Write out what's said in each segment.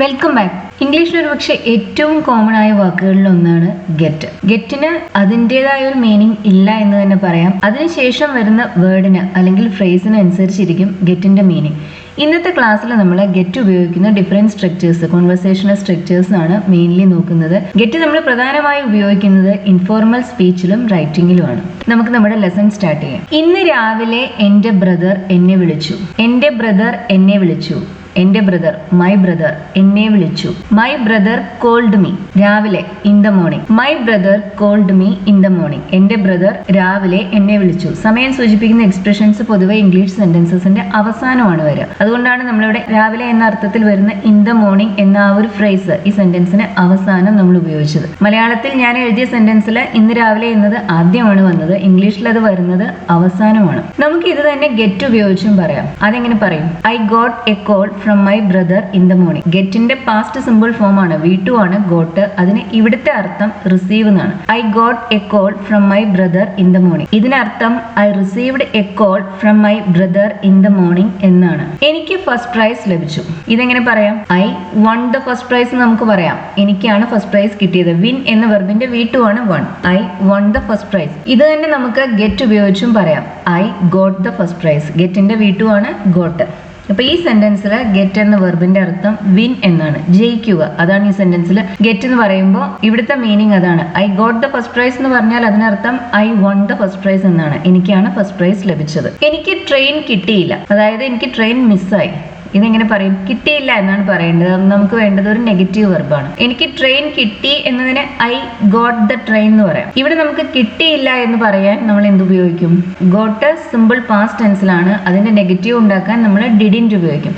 Welcome back. ഇംഗ്ലീഷിൽ ഒരു പക്ഷേ ഏറ്റവും കോമൺ ആയ വാക്കുകളിൽ ഒന്നാണ് ഗെറ്റ്. ഗെറ്റിന് അതിൻ്റെതായ ഒരു മീനിങ് ഇല്ല എന്ന് തന്നെ പറയാം. അതിനുശേഷം വരുന്ന വേർഡിന് അല്ലെങ്കിൽ ഫ്രേസിന് അനുസരിച്ചിരിക്കും ഗെറ്റിന്റെ മീനിങ്. ഇന്നത്തെ ക്ലാസ്സിൽ നമ്മൾ ഗെറ്റ് ഉപയോഗിക്കുന്ന ഡിഫറെന്റ് സ്ട്രക്ചേഴ്സ്, കോൺവെർസേഷണൽ സ്ട്രക്ചേഴ്സ് ആണ് മെയിൻലി നോക്കുന്നത്. ഗെറ്റ് നമ്മൾ പ്രധാനമായി ഉപയോഗിക്കുന്നത് ഇൻഫോർമൽ സ്പീച്ചിലും റൈറ്റിംഗിലുമാണ്. നമുക്ക് നമ്മുടെ ലെസൺ സ്റ്റാർട്ട് ചെയ്യാം. ഇന്ന് രാവിലെ എൻ്റെ ബ്രദർ എന്നെ വിളിച്ചു. എൻ്റെ ബ്രദർ എന്നെ വിളിച്ചു. എൻ്റെ ബ്രദർ, മൈ ബ്രദർ എന്നെ വിളിച്ചു. My brother called me. രാവിലെ, in the morning. My brother called me in the morning. എൻ്റെ ബ്രദർ രാവിലെ എന്നെ വിളിച്ചു. സമയം സൂചിപ്പിക്കുന്ന എക്സ്പ്രഷൻസ് പൊതുവെ ഇംഗ്ലീഷ് സെന്റൻസസിന്റെ അവസാനമാണ് വരിക. അതുകൊണ്ടാണ് നമ്മളിവിടെ രാവിലെ എന്ന അർത്ഥത്തിൽ വരുന്ന ഇൻ ദ മോർണിംഗ് എന്ന ആ ഒരു ഫ്രേസ് ഈ സെന്റൻസിന് അവസാനം നമ്മൾ ഉപയോഗിച്ചത്. മലയാളത്തിൽ ഞാൻ എഴുതിയ സെന്റൻസിൽ ഇന്ന് രാവിലെ എന്നത് ആദ്യമാണ് വന്നത്. ഇംഗ്ലീഷിൽ അത് വരുന്നത് അവസാനമാണ്. നമുക്ക് ഇത് തന്നെ ഗെറ്റ് ഉപയോഗിച്ചും പറയാം. അതെങ്ങനെ പറയും? I got a call from my brother in the morning. ഗെറ്റിന്റെ പാസ്റ്റ് സിമ്പിൾ ഫോം ആണ്, V2 ആണ് ഗോട്ട്. അതിന് ഇവിടുത്തെ അർത്ഥം റിസീവ് എന്നാണ്. I got a call from my brother in the morning. ഇതിനർത്ഥം I received a call from my brother in the morning എന്നാണ്. എനിക്ക് ഫസ്റ്റ് പ്രൈസ് ലഭിച്ചു. ഇതെങ്ങനെ പറയാം? I won the first prize നമുക്ക് പറയാം. എനിക്കാണ് ഫസ്റ്റ് പ്രൈസ് കിട്ടിയത്. വിൻ എന്ന വെർബിന്റെ V2 ആണ് won. I won the first prize. ഇത് തന്നെ നമുക്ക് ഗെറ്റ് ഉപയോഗിച്ചും പറയാം. I got the first prize. ഗെറ്റിന്റെ V2 ആണ് ഗോട്ട്. അപ്പൊ ഈ സെന്റൻസിൽ ഗെറ്റ് എന്ന വെർബിന്റെ അർത്ഥം വിൻ എന്നാണ്, ജയിക്കുക. അതാണ് ഈ സെന്റൻസിൽ ഗെറ്റ് എന്ന് പറയുമ്പോൾ ഇവിടുത്തെ മീനിങ് അതാണ്. I got the first price എന്ന് പറഞ്ഞാൽ അതിനർത്ഥം I won the first price എന്നാണ്. എനിക്കാണ് ഫസ്റ്റ് പ്രൈസ് ലഭിച്ചത്. എനിക്ക് ട്രെയിൻ കിട്ടിയില്ല, അതായത് എനിക്ക് ട്രെയിൻ മിസ്സായി. ഇതെങ്ങനെ പറയും? കിട്ടിയില്ല എന്നാണ് പറയേണ്ടത്. നമുക്ക് വേണ്ടത് ഒരു നെഗറ്റീവ് വെർബാണ്. എനിക്ക് ട്രെയിൻ കിട്ടി എന്നതിന് ഐ ഗോട്ട് ദ ട്രെയിൻ എന്ന് പറയാം. ഇവിടെ നമുക്ക് കിട്ടിയില്ല എന്ന് പറയാൻ നമ്മൾ എന്ത് ഉപയോഗിക്കും? ഗോട്ട് സിമ്പിൾ പാസ്റ്റ് ടെൻസിലാണ്. അതിന്റെ നെഗറ്റീവ് ഉണ്ടാക്കാൻ നമ്മൾ ഡിഡിന്റ് ഉപയോഗിക്കും.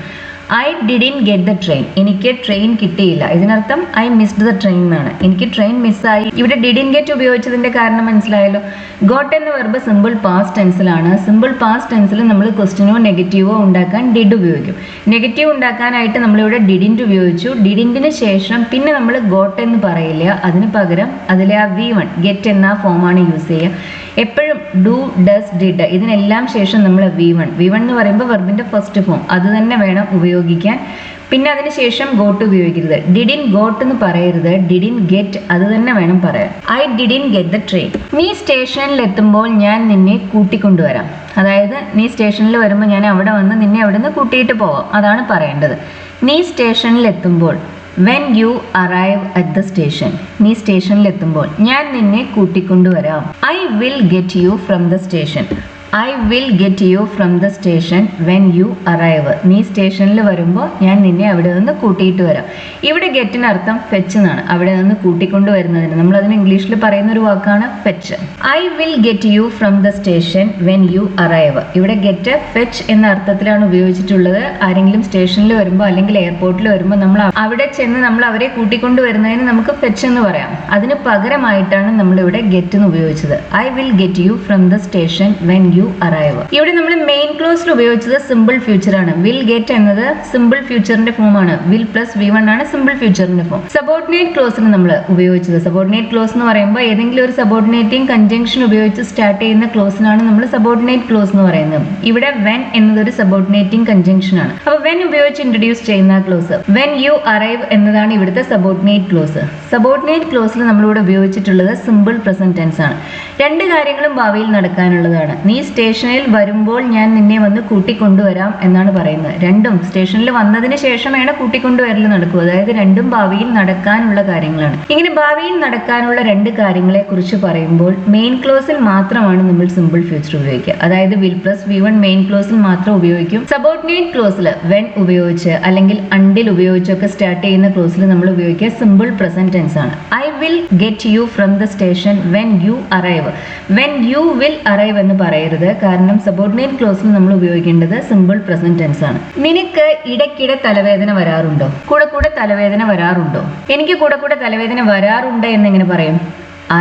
I didn't get the train. എനിക്ക് ട്രെയിൻ കിട്ടിയില്ല. ഇതിനർത്ഥം ഐ മിസ്ഡ് ദ ട്രെയിൻ എന്നാണ്. എനിക്ക് ട്രെയിൻ മിസ്സായി. ഇവിടെ ഡിഡിന്റ് ഗെറ്റ് ഉപയോഗിച്ചതിന്റെ കാരണം മനസ്സിലായല്ലോ. ഗോട്ട് എന്ന വെർബ് സിമ്പിൾ പാസ്റ്റ് ടെൻസിലാണ്. സിമ്പിൾ പാസ്റ്റ് ടെൻസിൽ നമ്മൾ ക്വസ്റ്റ്യനോ നെഗറ്റീവോ ഉണ്ടാക്കാൻ ഡിഡ് ഉപയോഗിക്കും. നെഗറ്റീവ് ഉണ്ടാക്കാനായിട്ട് നമ്മളിവിടെ ഡിഡിന്റ് ഉപയോഗിച്ചു. ഡിഡിന്റിന് ശേഷം പിന്നെ നമ്മൾ ഗോട്ട് എന്ന് പറയില്ല. അതിന് പകരം അതിലെ ആ V1 ഗെറ്റ് എന്ന ഫോമാണ് യൂസ് ചെയ്യുക. എപ്പോഴും ഡു, ഡസ്, ഡിഡ് ഇതിനെല്ലാം ശേഷം നമ്മൾ V1 എന്ന് പറയുമ്പോൾ വെർബിന്റെ ഫസ്റ്റ് ഫോം അത് തന്നെ വേണം ഉപയോഗിക്കാൻ. പിന്നെ അതിനുശേഷം ഗോട്ട് ഉപയോഗിക്കരുത്. ഡിഡിൻ ഗോട്ട് എന്ന് പറയരുത്. ഡിഡിൻ ഗെറ്റ് അത് തന്നെ വേണം പറയാൻ. I didn't get the train. നീ സ്റ്റേഷനിൽ എത്തുമ്പോൾ ഞാൻ നിന്നെ കൂട്ടിക്കൊണ്ടുവരാം. അതായത് നീ സ്റ്റേഷനിൽ വരുമ്പോൾ ഞാൻ അവിടെ വന്ന് നിന്നെ അവിടെ നിന്ന് കൂട്ടിയിട്ട് പോവാം. അതാണ് പറയേണ്ടത്. നീ സ്റ്റേഷനിൽ എത്തുമ്പോൾ, when you arrive at the station. നീ സ്റ്റേഷനിൽ എത്തുമ്പോൾ ഞാൻ നിന്നെ കൂട്ടിക്കൊണ്ടുവരാം. I will get you from the station. I will get you from the station when you arrive. നീ സ്റ്റേഷനിൽ വരുമ്പോൾ ഞാൻ നിന്നെ അവിടെ നിന്ന് കൂട്ടിയിട്ട് വരാം. ഇവിടെ ഗെറ്റിന് അർത്ഥം ഫെച്ച് എന്നാണ്. അവിടെ നിന്ന് കൂട്ടിക്കൊണ്ടു വരുന്നതിന് നമ്മൾ അതിന് ഇംഗ്ലീഷിൽ പറയുന്ന ഒരു വാക്കാണ് fetch. I will get you from the station when you arrive. ഇവിടെ ഗെറ്റ് ഫെച്ച് എന്ന അർത്ഥത്തിലാണ് ഉപയോഗിച്ചിട്ടുള്ളത്. ആരെങ്കിലും സ്റ്റേഷനിൽ വരുമ്പോൾ അല്ലെങ്കിൽ എയർപോർട്ടിൽ വരുമ്പോൾ നമ്മൾ അവിടെ ചെന്ന് നമ്മൾ അവരെ കൂട്ടിക്കൊണ്ടു വരുന്നതിന് നമുക്ക് ഫെച്ച് എന്ന് പറയാം. അതിന് പകരമായിട്ടാണ് നമ്മൾ ഇവിടെ ഗെറ്റ് എന്ന് ഉപയോഗിച്ചത്. I will get you from the station when you arrive. ഇവിടെ നമ്മൾ മെയിൻ ക്ലോസിൽ ഉപയോഗിച്ചത് സിമ്പിൾ ഫ്യൂച്ചർ ആണ്. വിൽ ഗെറ്റ് എന്നത് സിമ്പിൾ ഫ്യൂച്ചറിന്റെ ഫോം ആണ്. വിൽ പ്ലസ് V1 ആണ് സിമ്പിൾ ഫ്യൂച്ചറിന്റെ ഫോം. സബോർഡിനേറ്റ് ക്ലോസിൽ നമ്മൾ ഉപയോഗിച്ചത്, സബോർഡിനേറ്റ് ക്ലോസ് എന്ന് പറയുമ്പോൾ ഏതെങ്കിലും ഒരു സബോർഡിനേറ്റിംഗ് കൺജങ്ഷൻ ഉപയോഗിച്ച് സ്റ്റാർട്ട് ചെയ്യുന്ന ക്ലോസിനാണ് നമ്മൾ സബോർഡിനേറ്റ് ക്ലോസ് എന്ന് പറയുന്നത്. ഇവിടെ വെൻ എന്നതൊരു സബോർഡിനേറ്റിംഗ് കൺജങ്ഷൻ ആണ്. അപ്പൊ വെൻ ഉപയോഗിച്ച് ഇൻട്രൊഡ്യൂസ് ചെയ്യുന്ന ക്ലോസ് വെൻ യു അറൈവ് എന്നതാണ് ഇവിടുത്തെ സബോർഡിനേറ്റ് ക്ലോസ്. സബോർഡിനേറ്റ് ക്ലോസിൽ നമ്മളിവിടെ ഉപയോഗിച്ചിട്ടുള്ളത് സിമ്പിൾ പ്രസന്റ് ടെൻസ് ആണ്. രണ്ട് കാര്യങ്ങളും ഭാവിയിൽ നടക്കാനുള്ളതാണ്. നീ സ്റ്റേഷനിൽ വരുമ്പോൾ ഞാൻ നിന്നെ വന്ന് കൂട്ടിക്കൊണ്ടുവരാം എന്നാണ് പറയുന്നത്. രണ്ടും സ്റ്റേഷനിൽ വന്നതിന് ശേഷമാണ് കൂട്ടിക്കൊണ്ടുവരൽ നടക്കുക. അതായത് രണ്ടും ഭാവിയിൽ നടക്കാനുള്ള കാര്യങ്ങളാണ്. ഇങ്ങനെ ഭാവിയിൽ നടക്കാനുള്ള രണ്ട് കാര്യങ്ങളെ കുറിച്ച് പറയുമ്പോൾ മെയിൻ ക്ലോസിൽ മാത്രമാണ് നമ്മൾ സിമ്പിൾ ഫ്യൂച്ചർ ഉപയോഗിക്കുക. അതായത് വിൽ പ്ലസ് V1 മെയിൻ ക്ലോസിൽ മാത്രം ഉപയോഗിക്കും. സബോർഡിനേറ്റ് ക്ലോസിൽ വെൻ ഉപയോഗിച്ച് അല്ലെങ്കിൽ അണ്ടിൽ ഉപയോഗിച്ചൊക്കെ സ്റ്റാർട്ട് ചെയ്യുന്ന ക്ലോസിൽ നമ്മൾ ഉപയോഗിക്കുക സിമ്പിൾ പ്രസന്റ് ടെൻസ് ആണ്. I will get you from the station when you arrive. When you will arrive എന്ന് പറയരുത്. കാരണം സബോർഡിനേറ്റ് ക്ലോസിൽ നമ്മൾ ഉപയോഗിക്കേണ്ടത് സിമ്പിൾ പ്രസന്റ് ടെൻസ് ആണ്. നിനക്ക് ഇടയ്ക്കിടെ തലവേദന വരാറുണ്ടോ? കൂടെ തലവേദന വരാറുണ്ടോ? എനിക്ക് കൂടെ തലവേദന വരാറുണ്ട് എന്നെങ്ങനെ പറയും?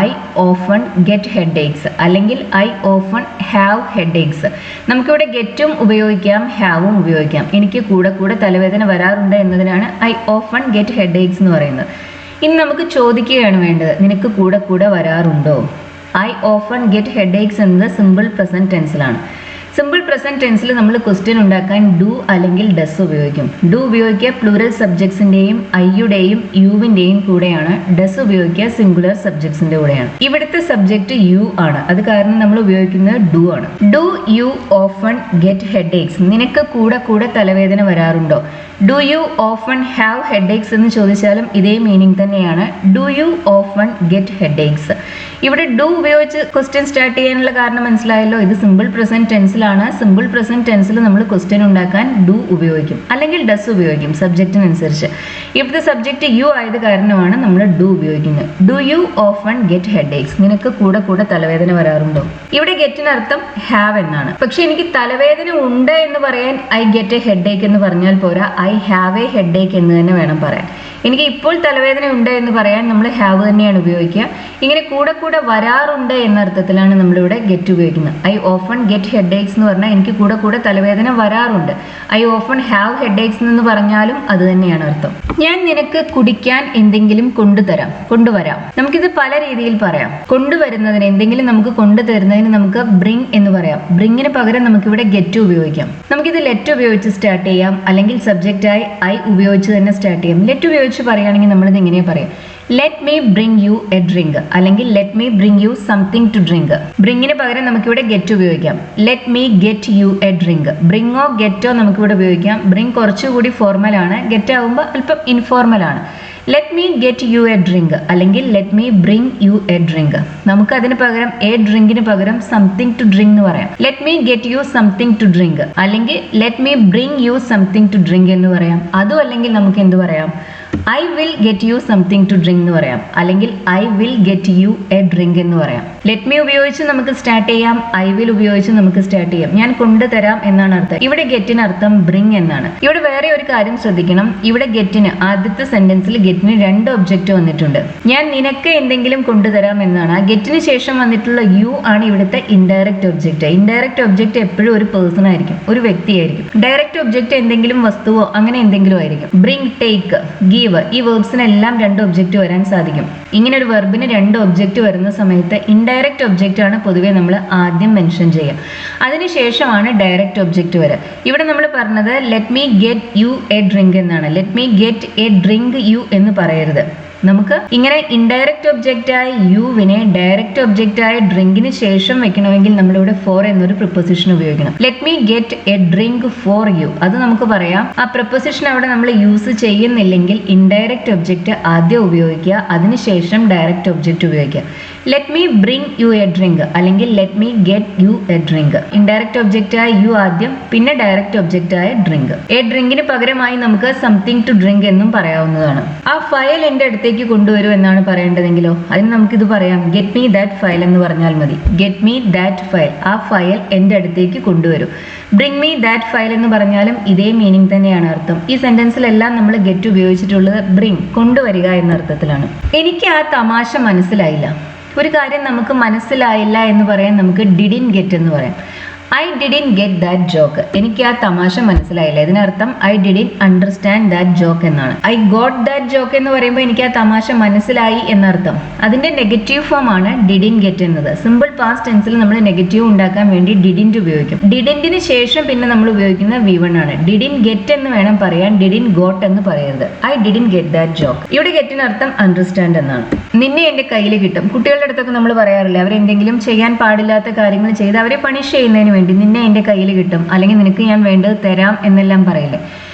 I often get headache അല്ലെങ്കിൽ I often have headache. നമുക്കിവിടെ ഗെറ്റും ഉപയോഗിക്കാം ഹാവും ഉപയോഗിക്കാം. എനിക്ക് കൂടെ തലവേദന വരാറുണ്ട് എന്നതിനാണ് I often get headache എന്ന് പറയുന്നത്. ഇനി നമുക്ക് ചോദിക്കുകയാണ് വേണ്ടത്, നിനക്ക് കൂടെ വരാറുണ്ടോ? I often get headache എന്നത് സിമ്പിൾ പ്രസന്റ് ടെൻസിലാണ്. സിമ്പിൾ പ്രസന്റ് ടെൻസിൽ നമ്മൾ ക്വസ്റ്റ്യൻ ഉണ്ടാക്കാൻ ഡു അല്ലെങ്കിൽ ഡസ് ഉപയോഗിക്കും. ഡു ഉപയോഗിക്കുക പ്ലൂറൽ സബ്ജക്ട്സിന്റെയും ഐയുടെയും യുവിന്റെയും കൂടെയാണ്. ഡസ് ഉപയോഗിക്കുക സിംഗുലർ സബ്ജക്ട്സിന്റെ കൂടെയാണ്. ഇവിടുത്തെ സബ്ജക്ട് യു ആണ്, അത് കാരണം നമ്മൾ ഉപയോഗിക്കുന്നത് ഡു ആണ്. Do you often get headaches? നിനക്ക് കൂടെ കൂടെ തലവേദന വരാറുണ്ടോ? Do you often have headaches എന്ന് ചോദിച്ചാലും ഇതേ മീനിങ് തന്നെയാണ്. Do you often get headaches? ഇവിടെ ഡു ഉപയോഗിച്ച് ക്വസ്റ്റ്യൻ സ്റ്റാർട്ട് ചെയ്യാനുള്ള കാരണം മനസ്സിലായല്ലോ. ഇത് സിമ്പിൾ പ്രസന്റ് ടെൻസിലാണ്. സിമ്പിൾ പ്രസന്റ് ടെൻസിൽ നമ്മൾ ക്വസ്റ്റ്യൻ ഉണ്ടാക്കാൻ ഡു ഉപയോഗിക്കും അല്ലെങ്കിൽ ഡസ് ഉപയോഗിക്കും സബ്ജക്റ്റിനനുസരിച്ച്. ഇവിടുത്തെ സബ്ജക്റ്റ് യു ആയത് കാരണമാണ് നമ്മൾ ഡു ഉപയോഗിക്കുന്നത്. Do you often get headaches? നിനക്ക് കൂടെ കൂടെ തലവേദന വരാറുണ്ടോ? ഇവിടെ ഗെറ്റിനർത്ഥം ഹാവ് എന്നാണ്. പക്ഷെ എനിക്ക് തലവേദന ഉണ്ട് എന്ന് പറയാൻ ഐ ഗെറ്റ് എ ഹെഡേക്ക് എന്ന് പറഞ്ഞാൽ പോരാ, ഐ ഹാവ് എ ഹെഡേക്ക് എന്ന് തന്നെ വേണം പറയാൻ. എനിക്ക് ഇപ്പോൾ തലവേദന ഉണ്ട് എന്ന് പറയാൻ നമ്മൾ ഹാവ് തന്നെയാണ് ഉപയോഗിക്കുക. ഇങ്ങനെ കൂടെ കൂടെ വരാറുണ്ട് എന്ന അർത്ഥത്തിലാണ് നമ്മളിവിടെ ഗെറ്റ് ഉപയോഗിക്കുന്നത്. ഐ ഓഫൺ ഗെറ്റ് ഹെഡേക്സ് എന്ന് പറഞ്ഞാൽ എനിക്ക് കൂടെ കൂടെ തലവേദന വരാറുണ്ട്. ഐ ഓഫൺ ഹാവ് ഹെഡേക്സ് എന്ന് പറഞ്ഞാലും അത് തന്നെയാണ് അർത്ഥം. ഞാൻ നിനക്ക് കുടിക്കാൻ എന്തെങ്കിലും കൊണ്ടുവരാം. നമുക്കിത് പല രീതിയിൽ പറയാം. കൊണ്ടുവരുന്നതിന്, എന്തെങ്കിലും നമുക്ക് കൊണ്ടുതരുന്നതിന് നമുക്ക് ബ്രിങ് എന്ന് പറയാം. ബ്രിങ്ങിന് പകരം നമുക്കിവിടെ ഗെറ്റ് ഉപയോഗിക്കാം. നമുക്കിത് ലെറ്റ് ഉപയോഗിച്ച് സ്റ്റാർട്ട് ചെയ്യാം, അല്ലെങ്കിൽ സബ്ജക്റ്റായി ഐ ഉപയോഗിച്ച് തന്നെ സ്റ്റാർട്ട് ചെയ്യാം. ലെറ്റ് ഉപയോഗിച്ച് പറയുകയാണെങ്കിൽ നമ്മളിത് ഇങ്ങനെ പറയാം: let me bring you a drink, അല്ലെങ്കിൽ let me bring you something to drink. ബ്രിങ്ങിന് പകരം നമുക്കിവിടെ ഗെറ്റ് ഉപയോഗിക്കാം. Let me get you a drink. ബ്രിങ്ങോ ഗെറ്റോ നമുക്കിവിടെ ഉപയോഗിക്കാം. ബ്രിങ് കുറച്ചുകൂടി ഫോർമൽ ആണ്, ഗെറ്റ് ആകുമ്പോൾ അല്പം ഇൻഫോർമൽ ആണ്. Let me get you a drink അല്ലെങ്കിൽ let me bring you a drink. നമുക്ക് അതിന് പകരം എ ഡ്രിങ്കിന് പകരം സംതിങ് ടു ഡ്രിങ്ക് എന്ന് പറയാം. Let me get you something to drink അല്ലെങ്കിൽ let me bring you something to drink എന്ന് പറയാം. അതും അല്ലെങ്കിൽ നമുക്ക് എന്ത് പറയാം? I will get you something to drink എന്ന് പറയാം, അല്ലെങ്കിൽ I will get you a drink എന്ന് പറയാം. ലെറ്റ് മീ ഉപയോഗിച്ച് നമുക്ക് സ്റ്റാർട്ട് ചെയ്യാം, ഐ വിൽ ഉപയോഗിച്ച് നമുക്ക് സ്റ്റാർട്ട് ചെയ്യാം. ഞാൻ കൊണ്ടുതരാം എന്നാണ് അർത്ഥം. ഇവിടെ ഗെറ്റിന് അർത്ഥം ബ്രിങ് എന്നാണ്. ഇവിടെ വേറെ ഒരു കാര്യം ശ്രദ്ധിക്കണം. ഇവിടെ ഗെറ്റിന്, ആദ്യത്തെ സെന്റൻസിൽ ഗെറ്റിന് രണ്ട് ഒബ്ജക്റ്റ് വന്നിട്ടുണ്ട്. ഞാൻ നിനക്ക് എന്തെങ്കിലും കൊണ്ടുതരാം എന്നാണ്. ആ ഗെറ്റിന് ശേഷം വന്നിട്ടുള്ള യു ആണ് ഇവിടുത്തെ ഇൻഡയറക്റ്റ് ഒബ്ജക്റ്റ്. ഇൻഡയറക്റ്റ് ഒബ്ജക്റ്റ് എപ്പോഴും ഒരു പേഴ്സൺ ആയിരിക്കും, ഒരു വ്യക്തിയായിരിക്കും. ഡയറക്റ്റ് ഒബ്ജക്റ്റ് എന്തെങ്കിലും വസ്തുവോ അങ്ങനെ എന്തെങ്കിലും ആയിരിക്കും. ബ്രിങ്, ടേക്ക്, ഗീവ്, ഈ വേർബ്സിനെല്ലാം രണ്ട് ഒബ്ജക്റ്റ് വരാൻ സാധിക്കും. ഇങ്ങനെ ഒരു വെർബിന് രണ്ട് ഒബ്ജക്റ്റ് വരുന്ന സമയത്ത് ഇൻഡയറക്റ്റ് ഒബ്ജക്റ്റ് ആണ് പൊതുവെ നമ്മൾ ആദ്യം മെൻഷൻ ചെയ്യുക. അതിനുശേഷമാണ് ഡയറക്റ്റ് ഒബ്ജക്റ്റ് വരിക. ഇവിടെ നമ്മൾ പറഞ്ഞത് let me get you a drink എന്നാണ്. Let me get a drink you എന്ന് പറയരുത്. നമുക്ക് ഇങ്ങനെ ഇൻഡയറക്റ്റ് ഒബ്ജക്റ്റായ യുവിനെ ഡയറക്റ്റ് ഒബ്ജക്റ്റായ ഡ്രിങ്കിന് ശേഷം വെക്കണമെങ്കിൽ നമ്മളിവിടെ ഫോർ എന്നൊരു പ്രിപ്പോസിഷൻ ഉപയോഗിക്കണം. Let me get a drink for you, അത് നമുക്ക് പറയാം. ആ പ്രിപ്പോസിഷൻ അവിടെ നമ്മൾ യൂസ് ചെയ്യുന്നില്ലെങ്കിൽ ഇൻഡയറക്റ്റ് ഒബ്ജക്റ്റ് ആദ്യം ഉപയോഗിക്കുക, അതിനുശേഷം ഡയറക്റ്റ് ഒബ്ജക്റ്റ് ഉപയോഗിക്കുക. Let me bring you a drink അല്ലെങ്കിൽ let me get you a drink. Indirect ഒബ്ജക്റ്റായ യു ആദ്യം, പിന്നെ ഡയറക്റ്റ് ഒബ്ജക്റ്റായ ഡ്രിങ്ക്. എ ഡ്രിങ്കിന് പകരമായി നമുക്ക് സംതിങ് ടു ഡ്രിങ്ക് എന്നും പറയാവുന്നതാണ്. ആ ഫയൽ എൻ്റെ അടുത്തേക്ക് കൊണ്ടുവരൂ എന്നാണ് പറയേണ്ടതെങ്കിലോ അതിന് നമുക്കിത് പറയാം, ഗെറ്റ് മീ ദാറ്റ് ഫയൽ എന്ന് പറഞ്ഞാൽ മതി. ഗെറ്റ് മീ ദാറ്റ് ഫയൽ, ആ ഫയൽ എൻ്റെ അടുത്തേക്ക് കൊണ്ടുവരൂ. ബ്രിങ് മീ ദാറ്റ് ഫയൽ എന്ന് പറഞ്ഞാലും ഇതേ മീനിങ് തന്നെയാണ് അർത്ഥം. ഈ സെന്റൻസിലെല്ലാം നമ്മൾ ഗെറ്റ് ഉപയോഗിച്ചിട്ടുള്ളത് ബ്രിങ്, കൊണ്ടുവരിക എന്ന അർത്ഥത്തിലാണ്. എനിക്ക് ആ തമാശ മനസ്സിലായില്ല. ഒരു കാര്യം നമുക്ക് മനസ്സിലായില്ല എന്ന് പറയാൻ നമുക്ക് ഡിഡിൻ ഗെറ്റ് എന്ന് പറയാം. I didn't get that joke. എനിക്ക് ആ തമാശ മനസ്സിലായില്ല. ഇതിനർത്ഥം I didn't understand that joke എന്നാണ്. ഐ ഗോട്ട് ദാറ്റ് ജോക്ക് എന്ന് പറയുമ്പോൾ എനിക്ക് ആ തമാശ മനസ്സിലായി എന്നർത്ഥം. അതിന്റെ നെഗറ്റീവ് ഫോം ആണ് ഡിഡിൻ ഗെറ്റ് എന്നത്. സിമ്പിൾ പാസ്റ്റ് ടെൻസിൽ നമ്മൾ നെഗറ്റീവ് ഉണ്ടാക്കാൻ വേണ്ടി ഡിഡിൻറ്റ് ഉപയോഗിക്കും. ഡിഡിൻറ്റിന് ശേഷം പിന്നെ നമ്മൾ ഉപയോഗിക്കുന്ന V1 ആണ്. ഡിഡിൻ ഗെറ്റ് എന്ന് വേണം പറയാൻ, ഡിഡിൻ ഗോട്ട് എന്ന് പറയരുത്. I didn't get that joke. ഇവിടെ ഗെറ്റിനർത്ഥം അണ്ടർസ്റ്റാൻഡ് എന്നാണ്. നിന്നെ എൻ്റെ കയ്യിൽ കിട്ടും. കുട്ടികളുടെ അടുത്തൊക്കെ നമ്മൾ പറയാറില്ല, അവരെന്തെങ്കിലും ചെയ്യാൻ പാടില്ലാത്ത കാര്യങ്ങൾ ചെയ്ത് അവരെ പണിഷ് ചെയ്യുന്നതിന് വേണ്ടി നിന്നെ എൻ്റെ കയ്യിൽ കിട്ടും, അല്ലെങ്കിൽ നിനക്ക് ഞാൻ വേണ്ടത് തരാം എന്നെല്ലാം പറയില്ലേ.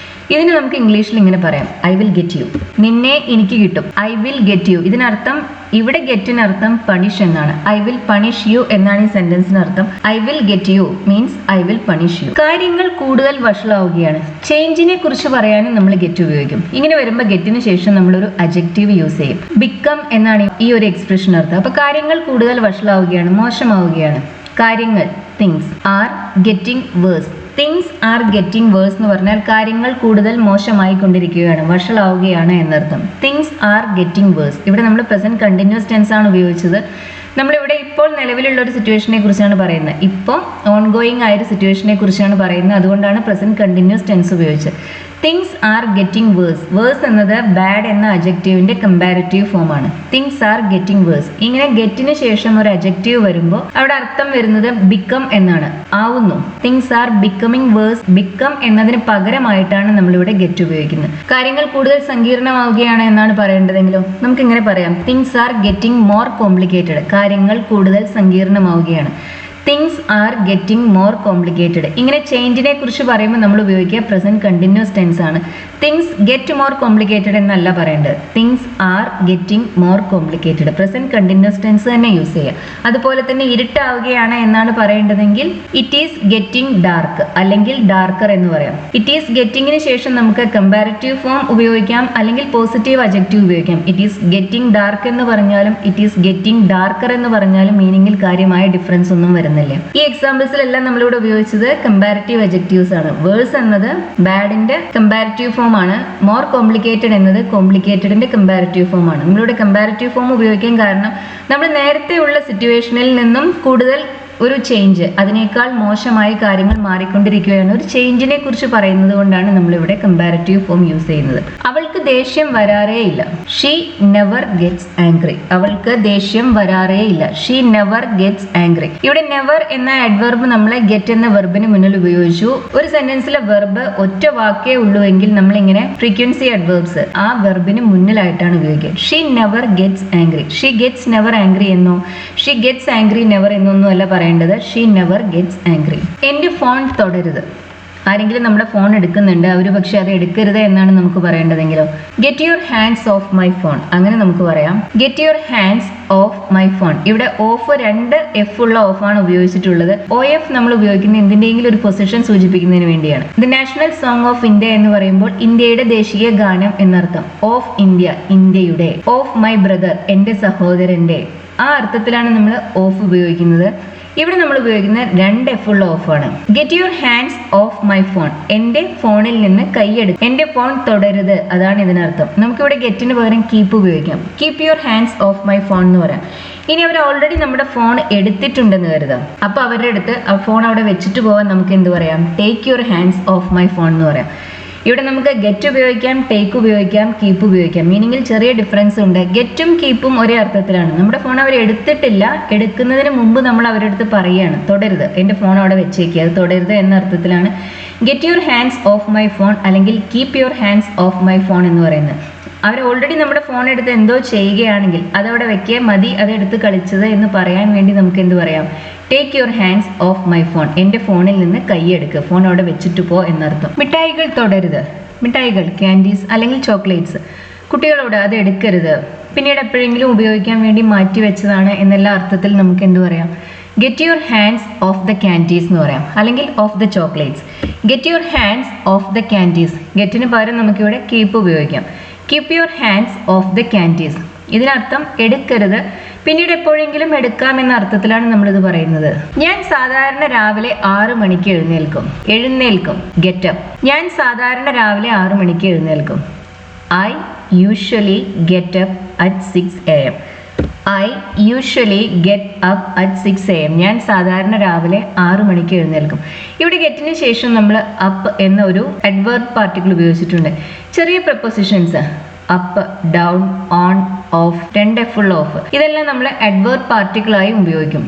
ഇതിന് നമുക്ക് ഇംഗ്ലീഷിൽ ഇങ്ങനെ പറയാം, ഐ വിൽ ഗെറ്റ് യു. നിന്നെ എനിക്ക് കിട്ടും, ഐ വിൽ ഗെറ്റ് യു. ഇതിനർത്ഥം ഇവിടെ ഗെറ്റിനർത്ഥം പണിഷ് എന്നാണ്. ഐ വിൽ പണിഷ് യു എന്നാണ് ഈ സെന്റൻസിനർത്ഥം. I will get you means I will punish you. കാര്യങ്ങൾ കൂടുതൽ വഷളാവുകയാണ്. ചേഞ്ചിനെ കുറിച്ച് പറയാനും നമ്മൾ ഗെറ്റ് ഉപയോഗിക്കും. ഇങ്ങനെ വരുമ്പോൾ ഗെറ്റിന് ശേഷം നമ്മളൊരു അഡ്ജക്റ്റീവ് യൂസ് ചെയ്യും. ബിക്കം എന്നാണ് ഈ ഒരു എക്സ്പ്രഷൻ അർത്ഥം. അപ്പൊ കാര്യങ്ങൾ കൂടുതൽ വഷളാവുകയാണ്, മോശമാവുകയാണ്. കാര്യങ്ങൾ things are getting worse. Things are getting worse എന്ന് പറഞ്ഞാൽ കാര്യങ്ങൾ കൂടുതൽ മോശമായി കൊണ്ടിരിക്കുകയാണ്, വഷളാവുകയാണ് എന്നർത്ഥം. Things are getting worse. ഇവിടെ നമ്മൾ പ്രസന്റ് കണ്ടിന്യൂസ് ടെൻസ് ആണ് ഉപയോഗിച്ചത്. നമ്മളിവിടെ ഇപ്പോൾ നിലവിലുള്ള ഒരു സിറ്റുവേഷനെ കുറിച്ചാണ് പറയുന്നത്. ഇപ്പോൾ ഓൺഗോയിങ് ആയൊരു സിറ്റുവേഷനെ കുറിച്ചാണ് പറയുന്നത്. അതുകൊണ്ടാണ് പ്രസന്റ് കണ്ടിന്യൂസ് ടെൻസ് ഉപയോഗിച്ചത്. Things are getting worse. Worse എന്നത് ബാഡ് എന്ന അഡ്ജക്റ്റീവിന്റെ കമ്പാരിറ്റീവ് ഫോം ആണ്. Things are getting worse. ഇങ്ങനെ ഗെറ്റിന് ശേഷം ഒരു അഡ്ജക്റ്റീവ് വരുമ്പോൾ അവിടെ അർത്ഥം വരുന്നത് ബിക്കം എന്നാണ്, ആവുന്നു. Things are becoming worse. Become എന്നതിന് പകരമായിട്ടാണ് നമ്മളിവിടെ ഗെറ്റ് ഉപയോഗിക്കുന്നത്. കാര്യങ്ങൾ കൂടുതൽ സങ്കീർണമാവുകയാണ് എന്നാണ് പറയേണ്ടതെങ്കിലോ നമുക്ക് ഇങ്ങനെ പറയാം, things are getting more complicated. കാര്യങ്ങൾ കൂടുതൽ സങ്കീർണമാവുകയാണ്. Things are getting more complicated. ഇങ്ങനെ ചേഞ്ചിനെ കുറിച്ച് പറയുമ്പോൾ നമ്മൾ ഉപയോഗിക്കുക പ്രസന്റ് കണ്ടിന്യൂസ് ടെൻസ് ആണ്. തിങ്സ് ഗെറ്റ് മോർ കോംപ്ലിക്കേറ്റഡ് എന്നല്ല പറയേണ്ടത്. Things are getting more complicated. Present continuous tense തന്നെ യൂസ് ചെയ്യുക. അതുപോലെ തന്നെ ഇരുട്ടാവുകയാണ് എന്നാണ് പറയേണ്ടതെങ്കിൽ ഇറ്റ് ഈസ് ഗെറ്റിംഗ് ഡാർക്ക് അല്ലെങ്കിൽ ഡാർക്കർ എന്ന് പറയാം. ഇറ്റ് ഈസ് ഗെറ്റിംഗിന് ശേഷം നമുക്ക് കമ്പാരിറ്റീവ് ഫോം ഉപയോഗിക്കാം അല്ലെങ്കിൽ പോസിറ്റീവ് അഡ്ജക്റ്റീവ് ഉപയോഗിക്കാം. ഇറ്റ് ഈസ് ഗെറ്റിംഗ് ഡാർക്ക് എന്ന് പറഞ്ഞാലും ഇറ്റ് ഈസ് ഗെറ്റിംഗ് ഡാർക്കർ എന്ന് പറഞ്ഞാലും മീനിങ്ങിൽ കാര്യമായ ഡിഫറൻസ് ഒന്നും വരുന്നില്ല. ഈ എക്സാമ്പിൾസിലെല്ലാം നമ്മളിവിടെ ഉപയോഗിച്ചത് കമ്പാരിറ്റീവ് അഡ്ജക്റ്റീവ്സ് ആണ്. വേഴ്സ് എന്നത് ബാഡിന്റെ കമ്പാരിറ്റീവ് ഫോം ആണ്. മോർ കോംപ്ലിക്കേറ്റഡ് എന്നത് കോംപ്ലിക്കേറ്റഡിന്റെ കമ്പാരിറ്റീവ് ഫോം ആണ്. നമ്മളിവിടെ കമ്പാരിറ്റീവ് ഫോം ഉപയോഗിക്കാൻ കാരണം നമ്മൾ നേരത്തെ ഉള്ള സിറ്റുവേഷനിൽ നിന്നും കൂടുതൽ ഒരു ചേഞ്ച്, അതിനേക്കാൾ മോശമായ കാര്യങ്ങൾ മാറിക്കൊണ്ടിരിക്കുകയാണ്. ഒരു ചേഞ്ചിനെ കുറിച്ച് പറയുന്നത് കൊണ്ടാണ് നമ്മളിവിടെ കമ്പാരിറ്റീവ് ഫോം യൂസ് ചെയ്യുന്നത്. അവൾക്ക് ദേഷ്യം വരാറേ ഇല്ല. She never gets angry. അവൾക്ക് ദേഷ്യം വരാറേ ഇല്ല. She never gets angry. ഇവിടെ നെവർ എന്ന അഡ്വർബ് നമ്മളെ ഗെറ്റ് എന്ന വെർബിന് മുന്നിൽ ഉപയോഗിച്ചു. ഒരു സെന്റൻസിലെ വെർബ് ഒറ്റ വാക്കേ ഉള്ളൂ എങ്കിൽ നമ്മളിങ്ങനെ ഫ്രീക്വൻസി അഡ്വർബ്സ് ആ വെർബിന് മുന്നിലായിട്ടാണ് ഉപയോഗിക്കുക. She never gets angry. She gets never angry എന്നോ ഷീ ഗെറ്റ്സ് ആംഗ്രി നെവർ എന്നൊന്നും അല്ല പറയേണ്ടത്. She never gets angry. എന്റെ ഫോൺ തൊടരുത്. ആരെങ്കിലും നമ്മുടെ ഫോൺ എടുക്കുന്നുണ്ട്, അവർ പക്ഷെ അത് എടുക്കരുത് എന്നാണ് നമുക്ക് പറയേണ്ടതെങ്കിലോ get your hands off my phone. അങ്ങനെ നമുക്ക് പറയാം, get your hands off my phone. ഇവിടെ ഓഫ് 2 എഫ് ഉള്ള ഓഫാണ് ഉപയോഗിച്ചിട്ടുള്ളത്. OF നമ്മൾ ഉപയോഗിക്കുന്നത് എന്തിന്റെയെങ്കിലും ഒരു പൊസിഷൻ സൂചിപ്പിക്കുന്നതിന് വേണ്ടിയാണ്. The national song of India എന്ന് പറയുമ്പോൾ ഇന്ത്യയുടെ ദേശീയ ഗാനം എന്നർത്ഥം. ഓഫ് ഇന്ത്യ ഇന്ത്യയുടെ. ഓഫ് മൈ ബ്രദർ എന്റെ സഹോദരന്റെ. ആ അർത്ഥത്തിലാണ് നമ്മൾ ഓഫ് ഉപയോഗിക്കുന്നത്. ഇവിടെ നമ്മൾ ഉപയോഗിക്കുന്ന 2 എഫ് ഉള്ള ഓഫാണ്. Get your hands off my phone. എന്റെ ഫോണിൽ നിന്ന് കൈയെടുക്കും. എന്റെ ഫോൺ തൊടരുത്, അതാണ് ഇതിനർത്ഥം. നമുക്കിവിടെ ഗെറ്റിന് പകരം കീപ്പ് ഉപയോഗിക്കാം. Keep your hands off my phone എന്ന് പറയാം. ഇനി അവർ ഓൾറെഡി നമ്മുടെ ഫോൺ എടുത്തിട്ടുണ്ടെന്ന് കരുതാം. അപ്പൊ അവരുടെ അടുത്ത് ആ ഫോൺ അവിടെ വെച്ചിട്ട് പോകാൻ നമുക്ക് എന്ത് പറയാം? Take your hands off my phone എന്ന് പറയാം. ഇവിടെ നമുക്ക് ഗെറ്റ് ഉപയോഗിക്കാം, ടേക്ക് ഉപയോഗിക്കാം, കീപ്പ് ഉപയോഗിക്കാം. മീനിങ്ങിൽ ചെറിയ ഡിഫറൻസ് ഉണ്ട്. ഗെറ്റും കീപ്പും ഒരേ അർത്ഥത്തിലാണ്. നമ്മുടെ ഫോൺ അവർ എടുത്തിട്ടില്ല, എടുക്കുന്നതിന് മുമ്പ് നമ്മൾ അവരുടെ അടുത്ത് പറയുകയാണ് തൊടരുത്, എൻ്റെ ഫോൺ അവിടെ വെച്ചേക്കുക, അത് തൊടരുത് എന്ന അർത്ഥത്തിലാണ് get your hands off my phone അല്ലെങ്കിൽ keep your hands off my phone എന്ന് പറയുന്നത്. അവർ ഓൾറെഡി നമ്മുടെ ഫോൺ എടുത്ത് എന്തോ ചെയ്യുകയാണെങ്കിൽ അതവിടെ വെക്കുക, മതി അതെടുത്ത് കളിച്ചത് എന്ന് പറയാൻ വേണ്ടി നമുക്ക് എന്ത് പറയാം? Take your hands off my phone. എൻ്റെ ഫോണിൽ നിന്ന് കൈയെടുക്കുക, ഫോൺ അവിടെ വെച്ചിട്ട് പോ എന്നർത്ഥം. മിഠായികൾ തൊടരുത്. മിഠായികൾ, ക്യാൻഡീസ് അല്ലെങ്കിൽ ചോക്ലേറ്റ്സ്, കുട്ടികളോട് അത് എടുക്കരുത്, പിന്നീട് എപ്പോഴെങ്കിലും ഉപയോഗിക്കാൻ വേണ്ടി മാറ്റി വെച്ചതാണ് എന്നുള്ള അർത്ഥത്തിൽ നമുക്ക് എന്ത് പറയാം? Get your hands off the candies എന്ന് പറയാം, അല്ലെങ്കിൽ off the chocolates. Get your hands off the candies. ഗെറ്റിന് പകരം നമുക്കിവിടെ കീപ്പ് ഉപയോഗിക്കാം. Keep your hands off the candies. ഇതിനർത്ഥം എടുക്കരുത്, പിന്നീട് എപ്പോഴെങ്കിലും എടുക്കാം എന്ന അർത്ഥത്തിലാണ് നമ്മളിത് പറയുന്നത്. ഞാൻ സാധാരണ രാവിലെ 6 മണിക്ക് എഴുന്നേൽക്കും. ഗെറ്റപ്പ്. ഞാൻ സാധാരണ രാവിലെ 6 മണിക്ക് എഴുന്നേൽക്കും. I usually get up at 6 AM. I usually get up at 6 AM. ഞാൻ സാധാരണ രാവിലെ 6 മണിക്ക് എഴുന്നേൽക്കും. ഇവിടെ ഗെറ്റിന് ശേഷം നമ്മൾ അപ്പ് എന്ന ഒരു അഡ്വർബ് പാർട്ടിക്കിൾ ഉപയോഗിച്ചിട്ടുണ്ട്. ചെറിയ prepositions up, down, on, of, 2 F ഉള്ള ഓഫ്, ഇതെല്ലാം നമ്മൾ അഡ്വർബ് പാർട്ടിക്കിളായി ഉപയോഗിക്കും.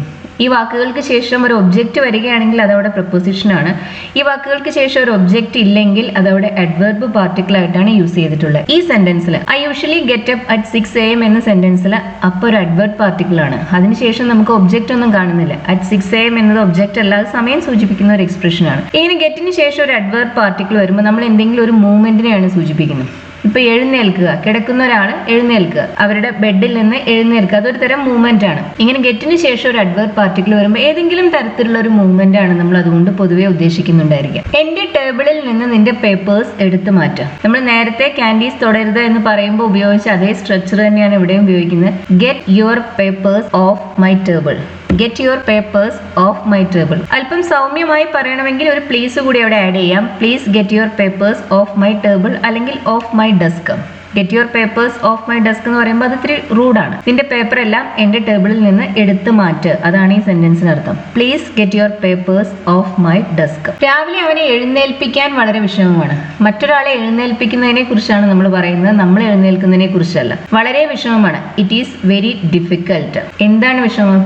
ഈ വാക്കുകൾക്ക് ശേഷം ഒരു ഒബ്ജക്റ്റ് വരികയാണെങ്കിൽ അതവിടെ പ്രപ്പോസിഷൻ ആണ്. ഈ വാക്കുകൾക്ക് ശേഷം ഒരു ഒബ്ജക്റ്റ് ഇല്ലെങ്കിൽ അതവിടെ അഡ്വർബ് പാർട്ടിക്കിൾ ആയിട്ടാണ് യൂസ് ചെയ്തിട്ടുള്ളത്. ഈ സെന്റൻസിൽ I usually get up at 6 AM എന്ന സെന്റൻസിൽ അപ്പ് ഒരു അഡ്വർബ് പാർട്ടിക്കിൾ ആണ്. അതിനുശേഷം നമുക്ക് ഒബ്ജക്റ്റ് ഒന്നും കാണുന്നില്ല. അറ്റ് 6 AM എന്നത് ഒബ്ജക്റ്റ് അല്ലാതെ സമയം സൂചിപ്പിക്കുന്ന ഒരു എക്സ്പ്രഷൻ ആണ്. ഇങ്ങനെ ഗെറ്റിന് ശേഷം ഒരു അഡ്വർബ് പാർട്ടിക്കിൾ വരുമ്പോൾ നമ്മൾ എന്തെങ്കിലും ഒരു മൂവ്മെന്റിനെയാണ് സൂചിപ്പിക്കുന്നത്. ഇപ്പൊ എഴുന്നേൽക്കുക, കിടക്കുന്ന ഒരാൾ എഴുന്നേൽക്കുക, അവരുടെ ബെഡിൽ നിന്ന് എഴുന്നേൽക്കുക, അതൊരു തരം മൂവ്മെന്റ് ആണ്. ഇങ്ങനെ ഗെറ്റിന് ശേഷം ഒരു അഡ്വർബ് പാർട്ടിക്കിൾ വരുമ്പോൾ ഏതെങ്കിലും തരത്തിലുള്ള ഒരു മൂവ്മെന്റ് ആണ് നമ്മൾ അതുകൊണ്ട് പൊതുവെ ഉദ്ദേശിക്കുന്നുണ്ടായിരിക്കുക. എന്റെ ടേബിളിൽ നിന്ന് നിന്റെ പേപ്പേഴ്സ് എടുത്തു മാറ്റുക. നമ്മൾ നേരത്തെ ക്യാൻഡീസ് തൊടരുത് എന്ന് പറയുമ്പോൾ ഉപയോഗിച്ച അതേ സ്ട്രക്ചർ തന്നെയാണ് ഇവിടെയും ഉപയോഗിക്കുന്നത്. Get your papers off my table. Get your papers off my table. അല്പം സൗമ്യമായി പറയണമെങ്കിൽ ഒരു പ്ലീസ് കൂടി അവിടെ ആഡ് ചെയ്യാം. Please get your papers off my table അല്ലെങ്കിൽ off my desk. Get your papers off my desk എന്ന് പറയുമ്പോൾ അത് ഇത്തിരി റൂഡാണ്. നിന്റെ പേപ്പർ എല്ലാം എന്റെ ടേബിളിൽ നിന്ന് എടുത്തു മാറ്റ്, അതാണ് ഈ സെന്റൻസിന് അർത്ഥം. Please get your papers off my desk. രാവിലെ അവനെ എഴുന്നേൽപ്പിക്കാൻ വളരെ വിഷമമാണ്. മറ്റൊരാളെ എഴുന്നേൽപ്പിക്കുന്നതിനെ കുറിച്ചാണ് നമ്മൾ പറയുന്നത്, നമ്മൾ എഴുന്നേൽക്കുന്നതിനെ കുറിച്ചല്ല. വളരെ വിഷമമാണ്. It is very difficult. എന്താണ് വിഷമം?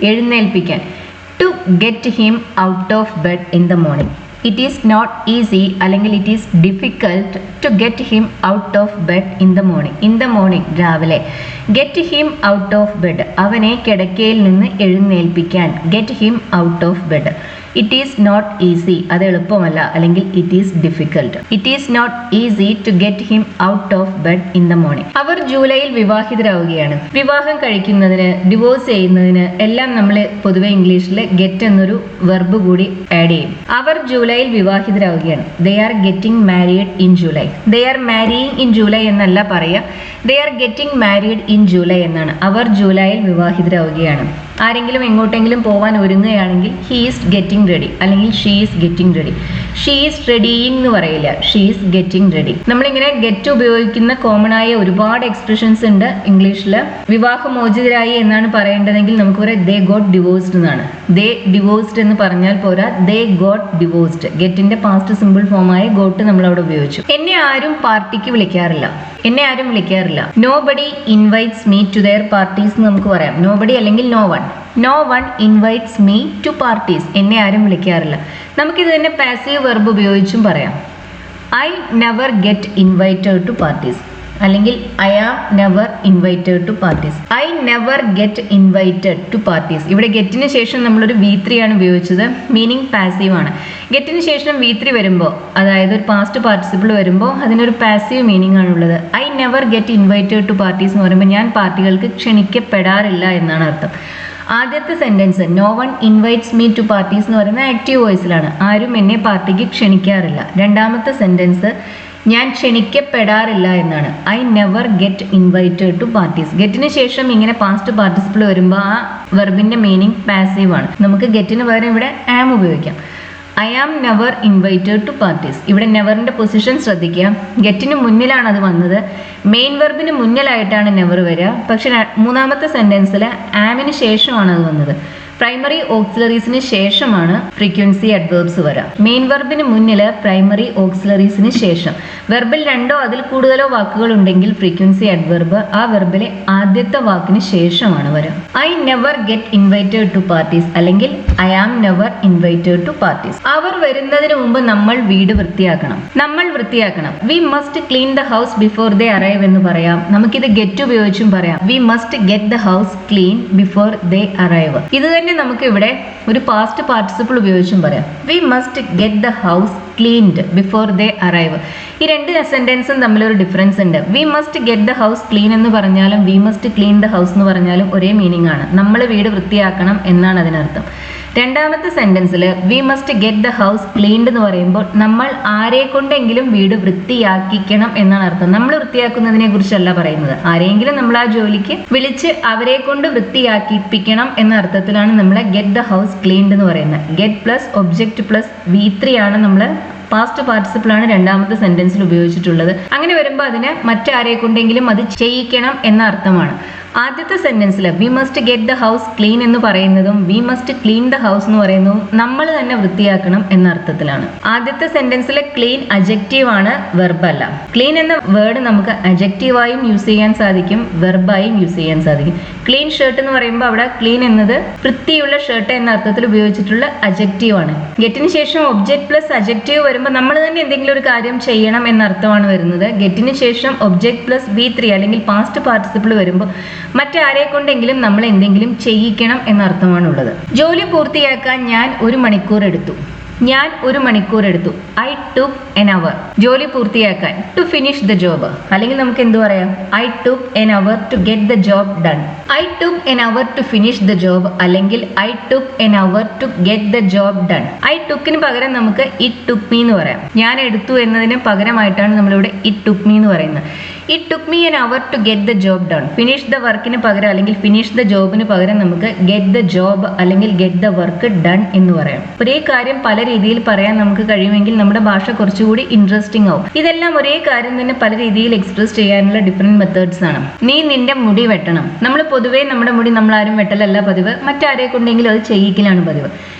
എഴുന്നേൽപ്പിക്കാൻ. To get him out of bed in the morning. It is not easy അല്ലെങ്കിൽ it is difficult to get him out of bed in the morning. In the morning രാവിലെ. Get him out of bed അവനെ കിടക്കയിൽ നിന്ന് എഴുന്നേൽപ്പിക്കാൻ. Get him out of bed. It is not easy അത് എളുപ്പമല്ല അല്ലെങ്കിൽ it is difficult. It is not easy to get him out of bed in the morning. അവർ ജൂലൈയിൽ വിവാഹിതരാവുകയാണ്. വിവാഹം കഴിക്കുന്നതിന്, ഡിവോഴ്സ് ചെയ്യുന്നതിന് എല്ലാം നമ്മൾ പൊതുവെ ഇംഗ്ലീഷിൽ ഗെറ്റ് എന്നൊരു വെർബ് കൂടി ആഡ് ചെയ്യും. അവർ ജൂലൈയിൽ വിവാഹിതരാവുകയാണ്. They are getting married in July. They are marrying in July എന്നല്ല പറയുക, they are getting married in July എന്നാണ്. അവർ ജൂലൈയിൽ വിവാഹിതരാവുകയാണ്. ആരെങ്കിലും എങ്ങോട്ടെങ്കിലും പോകാൻ ഒരുങ്ങുകയാണെങ്കിൽ ഹി ഈസ് ഗെറ്റിംഗ് റെഡി അല്ലെങ്കിൽ she is getting ready. She is readying എന്ന് പറയില്ല, ഷീ ഈസ് ഗെറ്റിംഗ് റെഡി. നമ്മളിങ്ങനെ ഗെറ്റ് ഉപയോഗിക്കുന്ന കോമൺ ആയ ഒരുപാട് എക്സ്പ്രഷൻസ് ഉണ്ട് ഇംഗ്ലീഷിൽ. വിവാഹമോചിതരായി എന്നാണ് പറയേണ്ടതെങ്കിൽ നമുക്ക് പറയാം ദേ ഗോട്ട് ഡിവോഴ്സ്ഡ് എന്നാണ്. ദേ ഡിവോഴ്സ്ഡ് എന്ന് പറഞ്ഞാൽ പോരാ, ദേ ഗോട്ട് ഡിവോഴ്സ്ഡ്. ഗെറ്റിന്റെ പാസ്റ്റ് സിമ്പിൾ ഫോമായ ഗോട്ട് നമ്മൾ അവിടെ ഉപയോഗിച്ചു. എന്നെ ആരും പാർട്ടിക്ക് വിളിക്കാറില്ല. എന്നെ ആരും വിളിക്കാറില്ല. Nobody invites me to their parties എന്ന് നമുക്ക് പറയാം. നോ ബഡി അല്ലെങ്കിൽ no one. No one invites me to parties. എന്നെ ആരും വിളിക്കാറില്ല. നമുക്കിത് തന്നെ പാസീവ് വെർബ് ഉപയോഗിച്ചും പറയാം. I never get invited to parties അല്ലെങ്കിൽ I am never invited to parties. I never get invited to parties. ഇവിടെ ഗെറ്റിന് ശേഷം നമ്മളൊരു V3 ആണ് ഉപയോഗിച്ചത്. മീനിങ് പാസീവ് ആണ്. ഗെറ്റിന് ശേഷം V3 വരുമ്പോൾ, അതായത് ഒരു പാസ്റ്റ് പാർട്ടിസിപ്പിൾ വരുമ്പോൾ അതിനൊരു പാസീവ് മീനിങ് ആണുള്ളത്. I never get invited to parties എന്ന് പറയുമ്പോൾ ഞാൻ പാർട്ടികൾക്ക് ക്ഷണിക്കപ്പെടാറില്ല എന്നാണ് അർത്ഥം. ആദ്യത്തെ sentence no one invites me to parties എന്ന് പറയുന്നത് ആക്റ്റീവ് വോയിസിലാണ്. ആരും എന്നെ പാർട്ടിക്ക് ക്ഷണിക്കാറില്ല. രണ്ടാമത്തെ സെന്റൻസ് ഞാൻ ക്ഷണിക്കപ്പെടാറില്ല എന്നാണ്. I never get invited to parties. ഗെറ്റിന് ശേഷം ഇങ്ങനെ പാസ്റ്റ് പാർട്ടിസിപ്പിൾ വരുമ്പോൾ ആ വെർബിന്റെ മീനിങ് പാസീവ് ആണ്. നമുക്ക് ഗെറ്റിന് പകരം ഇവിടെ ആം ഉപയോഗിക്കാം. I am never invited to parties. ഇവിടെ നെവറിന്റെ പൊസിഷൻ ശ്രദ്ധിക്കുക. ഗെറ്റിന് മുന്നിലാണ് അത് വന്നത്. മെയിൻ വെർബിന് മുന്നിലായിട്ടാണ് നെവർ വരിക. പക്ഷെ മൂന്നാമത്തെ സെന്റൻസിൽ ആമിന് ശേഷമാണ് അത് വന്നത്. പ്രൈമറി ഓക്സിലറീസിന് ശേഷമാണ് ഫ്രീക്വൻസി അഡ്വേർബ്സ് വരിക. മെയിൻ വെർബിന് മുന്നിൽ പ്രൈമറി ഓക്സിലറീസിന് ശേഷം. വെർബിൽ 2 അതിൽ കൂടുതലോ വാക്കുകൾ ഉണ്ടെങ്കിൽ ഫ്രീക്വൻസി അഡ്വേർബ് ആ വെർബിലെ ആദ്യത്തെ വാക്കിന് ശേഷമാണ് വരിക. I never get invited to parties അല്ലെങ്കിൽ I am never invited to parties. അവർ വരുന്നതിന് മുമ്പ് നമ്മൾ വീട് വൃത്തിയാക്കണം. നമ്മൾ വൃത്തിയാക്കണം. We must clean the house before they arrive എന്ന് പറയാം. നമുക്കിത് ഗെറ്റ് ഉപയോഗിച്ചും പറയാം. We must get the house clean before they arrive. ഇത് തന്നെ നമുക്ക് ഇവിടെ ഒരു പാസ്റ്റ് പാർട്ടിസിപ്പിൾ ഉപയോഗിച്ചും പറയാം. We must get the house cleaned before they arrive. ഈ രണ്ട് സെന്റൻസും തമ്മിലൊരു ഡിഫറൻസ് ഉണ്ട്. V must get the house clean എന്ന് പറഞ്ഞാലും V must clean the house എന്ന് പറഞ്ഞാലും ഒരേ മീനിങ് ആണ്. നമ്മൾ വീട് വൃത്തിയാക്കണം എന്നാണ് അതിനർത്ഥം. രണ്ടാമത്തെ സെന്റൻസിൽ we must get the house cleaned എന്ന് പറയുമ്പോൾ നമ്മൾ ആരെ കൊണ്ടെങ്കിലും വീട് വൃത്തിയാക്കിക്കണം എന്നാണ് അർത്ഥം. നമ്മൾ വൃത്തിയാക്കുന്നതിനെ കുറിച്ചല്ല പറയുന്നത്. ആരെങ്കിലും നമ്മൾ ആ ജോലിക്ക് വിളിച്ച് അവരെ കൊണ്ട് വൃത്തിയാക്കിപ്പിക്കണം എന്ന അർത്ഥത്തിലാണ് നമ്മൾ ഗെറ്റ് ദ ഹൗസ് ക്ലീൻഡ് എന്ന് പറയുന്നത്. Get plus object plus V3 ആണ് നമ്മൾ പാസ്റ്റ് പാർട്ടിസിപ്പിൾ ആണ് രണ്ടാമത്തെ സെന്റൻസിൽ ഉപയോഗിച്ചിട്ടുള്ളത്. അങ്ങനെ വരുമ്പോൾ അതിന് മറ്റാരെ കൊണ്ടെങ്കിലും അത് ചെയ്യിക്കണം എന്ന അർത്ഥമാണ്. ആദ്യത്തെ സെന്റൻസിൽ we must get the house clean എന്ന് പറയുന്നതും we must clean the house എന്ന് പറയുന്നതും നമ്മൾ തന്നെ വൃത്തിയാക്കണം എന്ന അർത്ഥത്തിലാണ്. ആദ്യത്തെ സെന്റൻസിൽ ക്ലീൻ അഡ്ജക്റ്റീവ് ആണ്, വെർബ് അല്ല. ക്ലീൻ എന്ന വേർഡ് നമുക്ക് അഡ്ജക്റ്റീവായും യൂസ് ചെയ്യാൻ സാധിക്കും, വെർബായും യൂസ് ചെയ്യാൻ സാധിക്കും. ക്ലീൻ ഷർട്ട് എന്ന് പറയുമ്പോൾ അവിടെ ക്ലീൻ എന്നത് വൃത്തിയുള്ള ഷർട്ട് എന്ന അർത്ഥത്തിൽ ഉപയോഗിച്ചിട്ടുള്ള അഡ്ജക്റ്റീവ് ആണ്. ഗെറ്റിന് ശേഷം ഒബ്ജക്റ്റ് പ്ലസ് അഡ്ജക്റ്റീവ് വരുമ്പോൾ നമ്മൾ തന്നെ എന്തെങ്കിലും ഒരു കാര്യം ചെയ്യണം എന്ന അർത്ഥമാണ് വരുന്നത്. ഗെറ്റിന് ശേഷം ഒബ്ജക്റ്റ് പ്ലസ് V3 അല്ലെങ്കിൽ പാസ്റ്റ് പാർട്ടിസിപ്പിൾ വരുമ്പോൾ മറ്റാരെ കൊണ്ടെങ്കിലും നമ്മൾ എന്തെങ്കിലും ചെയ്യിക്കണം എന്ന അർത്ഥമാണുള്ളത്. ജോലി പൂർത്തിയാക്കാൻ ഞാൻ 1 മണിക്കൂർ എടുത്തു. ഞാൻ 1 മണിക്കൂർ എടുത്തു. ഐ ടുക്ക് എൻ അവർ. ജോലി പൂർത്തിയാക്കാൻ ടു ഫിനിഷ് ദ ജോബ്. അല്ലെങ്കിൽ നമുക്ക് എന്ത് പറയാം? I took an hour to get the job done. I took an hour to finish the job അല്ലെങ്കിൽ I took an hour to get the job done. I ടുക്കിന് പകരം നമുക്ക് it took me എന്ന് പറയാം. ഞാൻ എടുത്തു എന്നതിന് പകരമായിട്ടാണ് നമ്മളിവിടെ ഇറ്റ് ടുക്ക് മീ എന്ന് പറയുന്നത്. It took me an hour to get the job done. Finish the വർക്കിന് പകരം അല്ലെങ്കിൽ ഫിനിഷ് ദ ജോബിന് പകരം നമുക്ക് ഗെറ്റ് ദ ജോബ് അല്ലെങ്കിൽ ഗെറ്റ് ദ വർക്ക് ഡൺ എന്ന് പറയാം. ഒരേ കാര്യം പല രീതിയിൽ പറയാൻ നമുക്ക് കഴിയുമെങ്കിൽ നമ്മുടെ ഭാഷ കുറച്ചുകൂടി ഇൻട്രസ്റ്റിംഗ് ആവും. ഇതെല്ലാം ഒരേ കാര്യം തന്നെ പല രീതിയിൽ എക്സ്പ്രസ് ചെയ്യാനുള്ള ഡിഫറെന്റ് മെത്തേഡ്സ് ആണ്. നീ നിന്റെ മുടി വെട്ടണം. നമ്മൾ പൊതുവേ നമ്മുടെ മുടി നമ്മളാരും വെട്ടലല്ല പതിവ്, മറ്റാരെ കൊണ്ടെങ്കിലും അത് ചെയ്യിക്കലാണ് പതിവ്.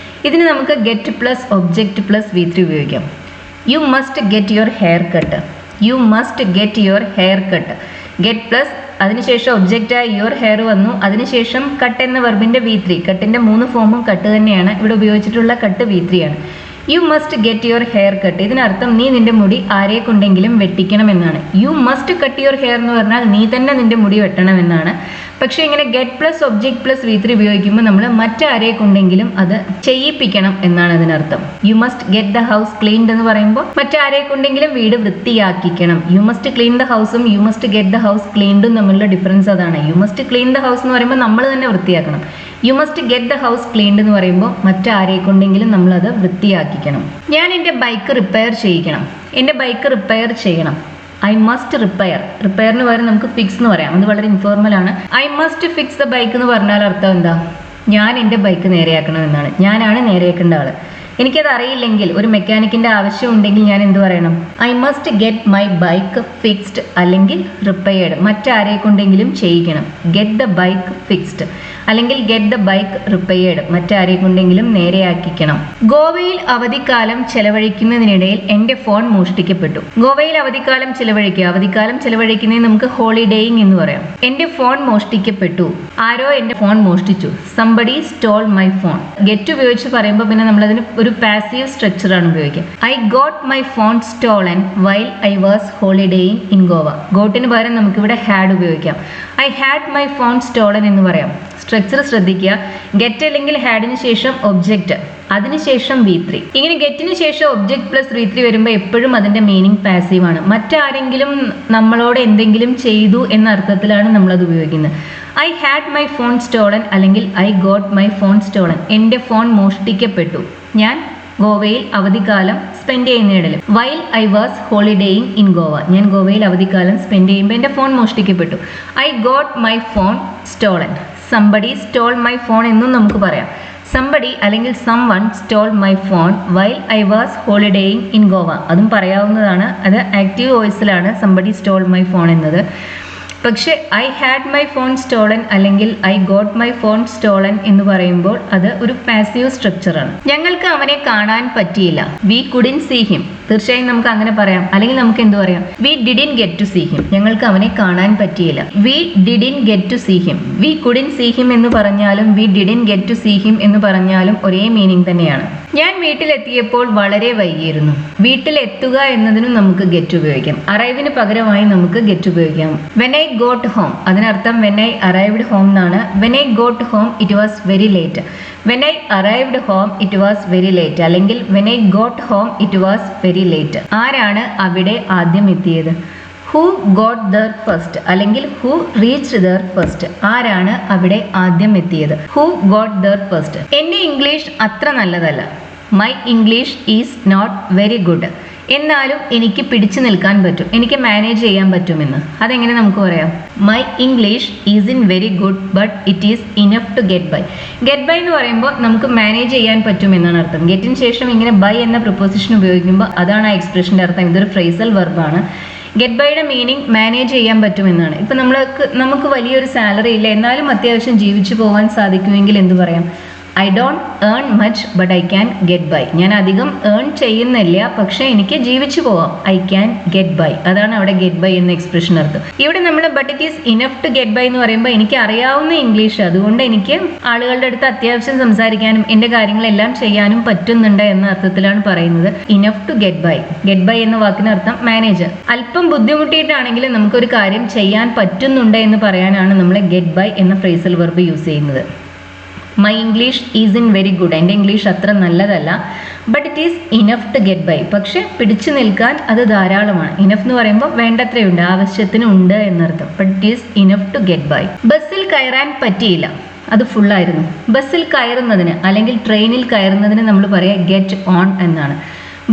ഇതിന് നമുക്ക് get plus object plus V3 ഉപയോഗിക്കാം. U must get your hair cut. U must get your hair cut. Get plus അതിനുശേഷം ഒബ്ജക്റ്റായി യുവർ ഹെയർ വന്നു. അതിനുശേഷം കട്ട് എന്ന വെർബിന്റെ V3. കട്ടിന്റെ 3 ഫോമും കട്ട് തന്നെയാണ്. ഇവിടെ ഉപയോഗിച്ചിട്ടുള്ള കട്ട് V3 ആണ്. U must get your hair cut. ഇതിനർത്ഥം നീ നിന്റെ മുടി ആരെ കൊണ്ടെങ്കിലും വെട്ടിക്കണം എന്നാണ്. You must cut your hair എന്ന് പറഞ്ഞാൽ നീ തന്നെ നിന്റെ മുടി വെട്ടണം എന്നാണ്. പക്ഷേ ഇങ്ങനെ get plus object plus V3 ഉപയോഗിക്കുമ്പോൾ നമ്മൾ മറ്റാരെ കൊണ്ടെങ്കിലും അത് ചെയ്യിപ്പിക്കണം എന്നാണ് അതിനർത്ഥം. You must get the house cleaned എന്ന് പറയുമ്പോൾ മറ്റാരെ കൊണ്ടെങ്കിലും വീട് വൃത്തിയാക്കിക്കണം. യു മസ്റ്റ് ക്ലീൻ ദ ഹൗസും you must get the house ക്ലീൻഡും തമ്മിലുള്ള ഡിഫറൻസ് അതാണ്. You must clean the house എന്ന് പറയുമ്പോൾ നമ്മൾ തന്നെ വൃത്തിയാക്കണം. You must get the house cleaned എന്ന് പറയുമ്പോൾ മറ്റാരെ കൊണ്ടെങ്കിലും നമ്മളത് വൃത്തിയാക്കിക്കണം. ഞാൻ എൻ്റെ ബൈക്ക് റിപ്പയർ ചെയ്യിക്കണം. എൻ്റെ ബൈക്ക് റിപ്പയർ ചെയ്യണം. I must repair. റിപ്പയറിന് പകരം നമുക്ക് ഫിക്സ് എന്ന് പറയാം. അത് വളരെ ഇൻഫോർമൽ ആണ്. I must fix the bike എന്ന് പറഞ്ഞാൽ അർത്ഥം എന്താ? ഞാൻ എൻ്റെ ബൈക്ക് നേരെയാക്കണം എന്നാണ്. ഞാനാണ് നേരെയാക്കേണ്ട ആള്. എനിക്കത് അറിയില്ലെങ്കിൽ ഒരു മെക്കാനിക്കിന്റെ ആവശ്യം ഉണ്ടെങ്കിൽ ഞാൻ എന്ത് പറയണം? I must get my bike fixed അല്ലെങ്കിൽ റിപ്പയർഡ്. മറ്റാരെ കൊണ്ടെങ്കിലും ചെയ്യിക്കണം. ഗെറ്റ് ദ ബൈക്ക് ഫിക്സ്ഡ് അല്ലെങ്കിൽ ഗെറ്റ് ദ ബൈക്ക് റിപ്പയർഡ്. മറ്റാരെ കൊണ്ടെങ്കിലും നേരെയാക്കിക്കണം. ഗോവയിൽ അവധിക്കാലം ചെലവഴിക്കുന്നതിനിടയിൽ എൻ്റെ ഫോൺ മോഷ്ടിക്കപ്പെട്ടു. ഗോവയിൽ അവധിക്കാലം ചെലവഴിക്കുക. അവധിക്കാലം ചെലവഴിക്കുന്നതിന് നമുക്ക് ഹോളിഡേയിങ് എന്ന് പറയാം. എൻ്റെ ഫോൺ മോഷ്ടിക്കപ്പെട്ടു. ആരോ എൻ്റെ ഫോൺ മോഷ്ടിച്ചു. Somebody stole my phone. Get ഉപയോഗിച്ച് പറയുമ്പോൾ പിന്നെ നമ്മളതിന് ഒരു പാസീവ് സ്ട്രക്ചർ ആണ് ഉപയോഗിക്കുക. I got my phone stolen while I was holidaying in Goa. ഗോട്ടിന് പകരം നമുക്കിവിടെ ഹാഡ് ഉപയോഗിക്കാം. I had my phone stolen എന്ന് പറയാം. സ്ട്രക്ചർ ശ്രദ്ധിക്കുക. ഗെറ്റ് അല്ലെങ്കിൽ ഹാഡിന് ശേഷം ഒബ്ജക്റ്റ്, അതിനുശേഷം V3. ഇങ്ങനെ ഗെറ്റിന് ശേഷം ഒബ്ജക്റ്റ് പ്ലസ് V3 വരുമ്പോൾ എപ്പോഴും അതിന്റെ മീനിങ് പാസീവ് ആണ്. മറ്റാരെങ്കിലും നമ്മളോട് എന്തെങ്കിലും ചെയ്തു എന്ന അർത്ഥത്തിലാണ് നമ്മളത് ഉപയോഗിക്കുന്നത്. I had my phone stolen അല്ലെങ്കിൽ I got my phone stolen. എൻ്റെ ഫോൺ മോഷ്ടിക്കപ്പെട്ടു. ഞാൻ ഗോവയിൽ അവധിക്കാലം സ്പെൻഡ് ചെയ്യുന്നതിനിടയിൽ. While I was holidaying in Goa. ഞാൻ ഗോവയിൽ അവധിക്കാലം സ്പെൻഡ് ചെയ്യുമ്പോൾ എൻ്റെ ഫോൺ മോഷ്ടിക്കപ്പെട്ടു. I got my phone stolen. Somebody stole my phone എന്നും നമുക്ക് പറയാം. സംബഡി അല്ലെങ്കിൽ someone stole my phone while I was holidaying in Goa. അതും പറയാവുന്നതാണ്. അത് ആക്റ്റീവ് വോയിസിലാണ് സംബഡി സ്റ്റോൾ മൈ ഫോൺ എന്നത്. പക്ഷേ I had my phone stolen അല്ലെങ്കിൽ I got my phone stolen എന്ന് പറയുമ്പോൾ അത് ഒരു പാസീവ് സ്ട്രക്ചറാണ്. ഞങ്ങൾക്ക് അവനെ കാണാൻ പറ്റിയില്ല. We couldn't see him. തീർച്ചയായും നമുക്ക് അങ്ങനെ പറയാം. അല്ലെങ്കിൽ നമുക്ക് എന്ത് പറയാം? We didn't get to see him. ഞങ്ങൾക്ക് അവനെ കാണാൻ പറ്റിയില്ല. We didn't get to see him. We couldn't see him എന്ന് പറഞ്ഞാലും we didn't get to see him എന്ന് പറഞ്ഞാലും ഒരേ മീനിങ് തന്നെയാണ്. ഞാൻ വീട്ടിലെത്തിയപ്പോൾ വളരെ വൈകിയിരുന്നു. വീട്ടിലെത്തുക എന്നതിനും നമുക്ക് ഗെറ്റ് ഉപയോഗിക്കാം. അറൈവിന് പകരമായി നമുക്ക് ഗെറ്റ് ഉപയോഗിക്കാം. When I got home. അതിനർത്ഥം വെൻ ഐ അറൈവ്ഡ് ഹോം എന്നാണ്. When I got home it was very late. When I arrived home it was very late അല്ലെങ്കിൽ when I got home it was very late. ആരാണ് അവിടെ ആദ്യം എത്തിയത്? Who got there first അല്ലെങ്കിൽ who reached there first. ആരാണ് അവിടെ ആദ്യം എത്തിയത്? Who got there first. എൻ്റെ ഇംഗ്ലീഷ് അത്ര നല്ലതല്ല. My English is not very good. എന്നാലും എനിക്ക് പിടിച്ചു നിൽക്കാൻ പറ്റും, എനിക്ക് മാനേജ് ചെയ്യാൻ പറ്റുമെന്ന്. അതെങ്ങനെ നമുക്ക് പറയാം? My English is in very good but it is enough to get by. Get by എന്ന് പറയുമ്പോൾ നമുക്ക് മാനേജ് ചെയ്യാൻ പറ്റും എന്നാണ് അർത്ഥം. ഗെറ്റിന് ശേഷം ഇങ്ങനെ ബൈ എന്ന പ്രിപ്പോസിഷൻ ഉപയോഗിക്കുമ്പോൾ അതാണ് ആ എക്സ്പ്രഷൻ്റെ അർത്ഥം. ഇതൊരു ഫ്രേസൽ വെർബാണ്. ഗെറ്റ് ബൈയുടെ മീനിങ് മാനേജ് ചെയ്യാൻ പറ്റുമെന്നാണ്. ഇപ്പം നമുക്ക് വലിയൊരു സാലറി ഇല്ല, എന്നാലും അത്യാവശ്യം ജീവിച്ചു പോകാൻ സാധിക്കുമെങ്കിൽ എന്ത് പറയാം? I don't earn much but I can get by. ഞാൻ അധികം ഏൺ ചെയ്യുന്നില്ല, പക്ഷേ എനിക്ക് ജീവിച്ചു പോവാം. I can get by. അതാണ് അവിടെ ഗെറ്റ് ബൈ എന്ന എക്സ്പ്രഷൻ അർത്ഥം. ഇവിടെ നമ്മൾ but it is enough to get by എന്ന് പറയുമ്പോൾ എനിക്ക് അറിയാവുന്ന ഇംഗ്ലീഷ്, അതുകൊണ്ട് എനിക്ക് ആളുകളുടെ അടുത്ത് അത്യാവശ്യം സംസാരിക്കാനും എൻ്റെ കാര്യങ്ങളെല്ലാം ചെയ്യാനും പറ്റുന്നുണ്ട് എന്ന അർത്ഥത്തിലാണ് പറയുന്നത്. Enough to get by. Get by എന്ന വാക്കിനർത്ഥം മാനേജ്. അല്പം ബുദ്ധിമുട്ടിയിട്ടാണെങ്കിലും നമുക്കൊരു കാര്യം ചെയ്യാൻ പറ്റുന്നുണ്ട് എന്ന് പറയാനാണ് നമ്മൾ ഗെറ്റ് ബൈ എന്ന ഫ്രേസൽ വെർബ് യൂസ് ചെയ്യുന്നത്. My English is in very good. എൻ്റെ ഇംഗ്ലീഷ് അത്ര നല്ലതല്ല. But it is enough to get by. പക്ഷെ പിടിച്ചു നിൽക്കാൻ അത് ധാരാളമാണ്. ഇനഫ് എന്ന് പറയുമ്പോൾ വേണ്ടത്രയുണ്ട്, ആവശ്യത്തിന് ഉണ്ട് എന്നർത്ഥം. But it is enough to get by. ബസ്സിൽ കയറാൻ പറ്റിയില്ല, അത് ഫുള്ളായിരുന്നു. ബസ്സിൽ കയറുന്നതിന് അല്ലെങ്കിൽ ട്രെയിനിൽ കയറുന്നതിന് നമ്മൾ പറയാം ഗെറ്റ് ഓൺ എന്നാണ്.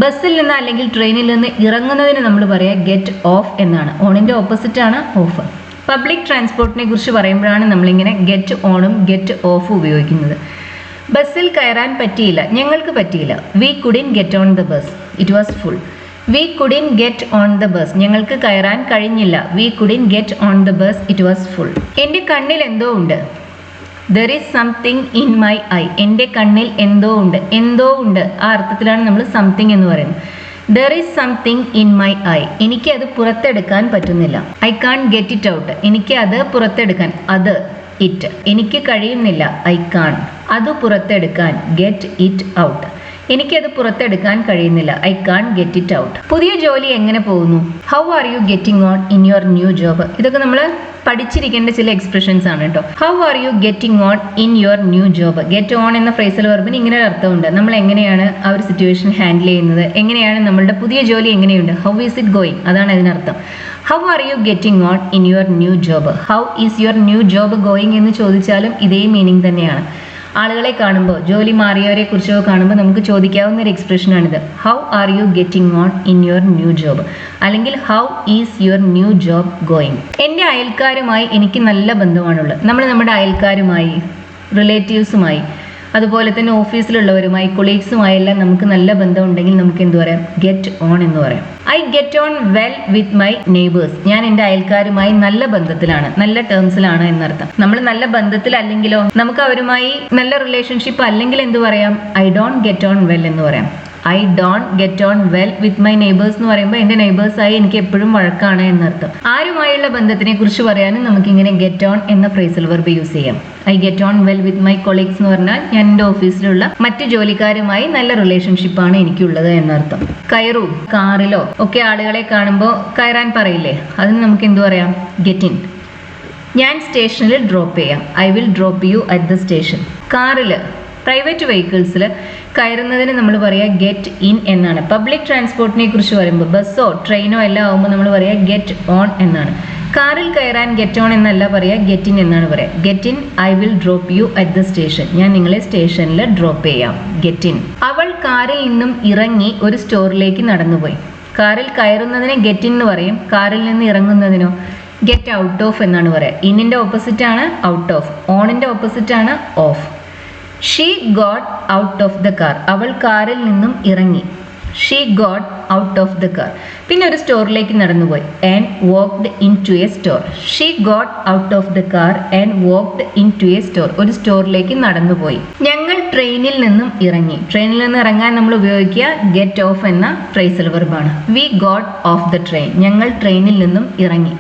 ബസ്സിൽ നിന്ന് അല്ലെങ്കിൽ ട്രെയിനിൽ നിന്ന് ഇറങ്ങുന്നതിന് നമ്മൾ പറയാം ഗെറ്റ് ഓഫ് എന്നാണ്. ഓണിന്റെ ഓപ്പോസിറ്റ് ആണ് ഓഫ്. പബ്ലിക് ട്രാൻസ്പോർട്ടിനെ കുറിച്ച് പറയുമ്പോഴാണ് നമ്മളിങ്ങനെ ഗെറ്റ് ഓണും ഗെറ്റ് ഓഫും ഉപയോഗിക്കുന്നത്. ബസ്സിൽ കയറാൻ പറ്റിയില്ല, ഞങ്ങൾക്ക് പറ്റിയില്ല. We couldn't get on the bus, it was full. We couldn't get on the bus, ഞങ്ങൾക്ക് കയറാൻ കഴിഞ്ഞില്ല. We couldn't get on the bus, it was full. എൻ്റെ കണ്ണിൽ എന്തോ ഉണ്ട്. There is something in my eye, എൻ്റെ കണ്ണിൽ എന്തോ ഉണ്ട്. എന്തോ ഉണ്ട് ആ അർത്ഥത്തിലാണ് നമ്മൾ സംതിങ് എന്ന് പറയുന്നത്. There is something in my eye, എനിക്ക് അത് പുറത്തെടുക്കാൻ പറ്റുന്നില്ല. I can't get it out, എനിക്ക് അത് പുറത്തെടുക്കാൻ. അത് ഇറ്റ്, എനിക്ക് കഴിയുന്നില്ല. ഐ കാൺ, അത് പുറത്തെടുക്കാൻ. ഗെറ്റ് ഇറ്റ് ഔട്ട്, എനിക്കത് പുറത്തെടുക്കാൻ കഴിയുന്നില്ല. I can't get it out. പുതിയ ജോലി എങ്ങനെ പോകുന്നു? How are you getting on in your new job. ഇതൊക്കെ നമ്മൾ പഠിച്ചിരിക്കേണ്ട ചില എക്സ്പ്രഷൻസ് ആണ് കേട്ടോ. How are you getting on in your new job. Get on എന്ന ഫ്രേസൽ വെർബിന് ഇങ്ങനെ ഒരു അർത്ഥമുണ്ട്. നമ്മൾ എങ്ങനെയാണ് ആ ഒരു സിറ്റുവേഷൻ ഹാൻഡിൽ ചെയ്യുന്നത്, എങ്ങനെയാണ് നമ്മളുടെ പുതിയ ജോലി എങ്ങനെയുണ്ട്, ഹൗ ഈസ് ഇറ്റ് ഗോയിങ്, അതാണ് അതിനർത്ഥം. How are you getting on in your new job. How is your new job going എന്ന് ചോദിച്ചാലും ഇതേ മീനിങ് തന്നെയാണ്. ആളുകളെ കാണുമ്പോൾ, ജോലി മാറിയവരെ കുറിച്ചോ കാണുമ്പോൾ നമുക്ക് ചോദിക്കാവുന്ന ഒരു എക്സ്പ്രഷനാണിത്. How are you getting on in your new job, അല്ലെങ്കിൽ how is your new job going. എൻ്റെ അയൽക്കാരുമായി എനിക്ക് നല്ല ബന്ധമാണുള്ളത്. നമ്മൾ നമ്മുടെ അയൽക്കാരുമായി, റിലേറ്റീവ്സുമായി, അതുപോലെ തന്നെ ഓഫീസിലുള്ളവരുമായി, കൊളീഗ്സുമായെല്ലാം നമുക്ക് നല്ല ബന്ധം ഉണ്ടെങ്കിൽ നമുക്ക് എന്ത് പറയാം? ഗെറ്റ് ഓൺ എന്ന് പറയാം. I get on well with my neighbours, ഞാൻ എൻ്റെ അയൽക്കാരുമായി നല്ല ബന്ധത്തിലാണ്, നല്ല ടേംസിലാണ് എന്നർത്ഥം. നമ്മൾ നല്ല ബന്ധത്തിലല്ലെങ്കിലോ, നമുക്ക് അവരുമായി നല്ല റിലേഷൻഷിപ്പ് അല്ലെങ്കിൽ എന്ത് പറയാം? I don't get on well എന്ന് പറയാം. I don't get on well with my neighbours എന്ന് പറയുമ്പോൾ എൻ്റെ നെയ്ബേഴ്സായി എനിക്ക് എപ്പോഴും വഴക്കാണ് എന്നർത്ഥം. ആരുമായുള്ള ബന്ധത്തിനെ കുറിച്ച് പറയാനും നമുക്കിങ്ങനെ ഗെറ്റ് ഓൺ എന്ന ഫ്രേസൽ വെർബ് യൂസ് ചെയ്യാം. I get on well with my colleagues എന്ന് പറഞ്ഞാൽ ഞാൻ എൻ്റെ ഓഫീസിലുള്ള മറ്റു ജോലിക്കാരുമായി നല്ല റിലേഷൻഷിപ്പാണ് എനിക്കുള്ളത് എന്നർത്ഥം. കയറൂ, കാറിലോ ഒക്കെ ആളുകളെ കാണുമ്പോൾ കയറാൻ പറയില്ലേ, അതിന് നമുക്ക് എന്ത് പറയാം? Get in. ഞാൻ സ്റ്റേഷനിൽ ഡ്രോപ്പ് ചെയ്യാം. I will drop U at the station. കാറിൽ, പ്രൈവറ്റ് വെഹിക്കിൾസിൽ കയറുന്നതിന് നമ്മൾ പറയുക ഗെറ്റ് ഇൻ എന്നാണ്. പബ്ലിക് ട്രാൻസ്പോർട്ടിനെ കുറിച്ച് പറയുമ്പോൾ ബസ്സോ ട്രെയിനോ എല്ലാം ആകുമ്പോൾ നമ്മൾ പറയുക ഗെറ്റ് ഓൺ എന്നാണ്. കാറിൽ കയറാൻ ഗെറ്റ് ഓൺ എന്നല്ല പറയുക, ഗെറ്റ് ഇൻ എന്നാണ് പറയുക. Get in, I will drop U at the station, ഞാൻ നിങ്ങളെ സ്റ്റേഷനിൽ ഡ്രോപ്പ് ചെയ്യാം. Get in. അവൾ കാറിൽ നിന്നും ഇറങ്ങി ഒരു സ്റ്റോറിലേക്ക് നടന്നുപോയി. കാറിൽ കയറുന്നതിന് ഗെറ്റ് ഇൻ എന്ന് പറയും. കാറിൽ നിന്ന് ഇറങ്ങുന്നതിനോ ഗെറ്റ് ഔട്ട് ഓഫ് എന്നാണ് പറയുക. ഇന്നിൻ്റെ ഓപ്പോസിറ്റ് ആണ് ഔട്ട് ഓഫ്. ഓണിൻ്റെ ഓപ്പോസിറ്റ് ആണ് off. She got out of the car, അവൾ കാറിൽ നിന്നും ഇറങ്ങി. She got out of the car. പിന്നെ ഒരു സ്റ്റോറിലേക്ക് നടന്നുപോയി. And walked into a store. She got out of the car and walked into a store. ഒരു സ്റ്റോറിലേക്ക് നടന്നുപോയി. ഞങ്ങൾ ട്രെയിനിൽ നിന്നും ഇറങ്ങി. ട്രെയിനിൽ നിന്ന് ഇറങ്ങാൻ നമ്മൾ ഉപയോഗിക്കുക ഗെറ്റ് ഓഫ് എന്ന ഫ്രേസൽ വെർബാണ്. We got off the train, ഞങ്ങൾ ട്രെയിനിൽ നിന്നും ഇറങ്ങി.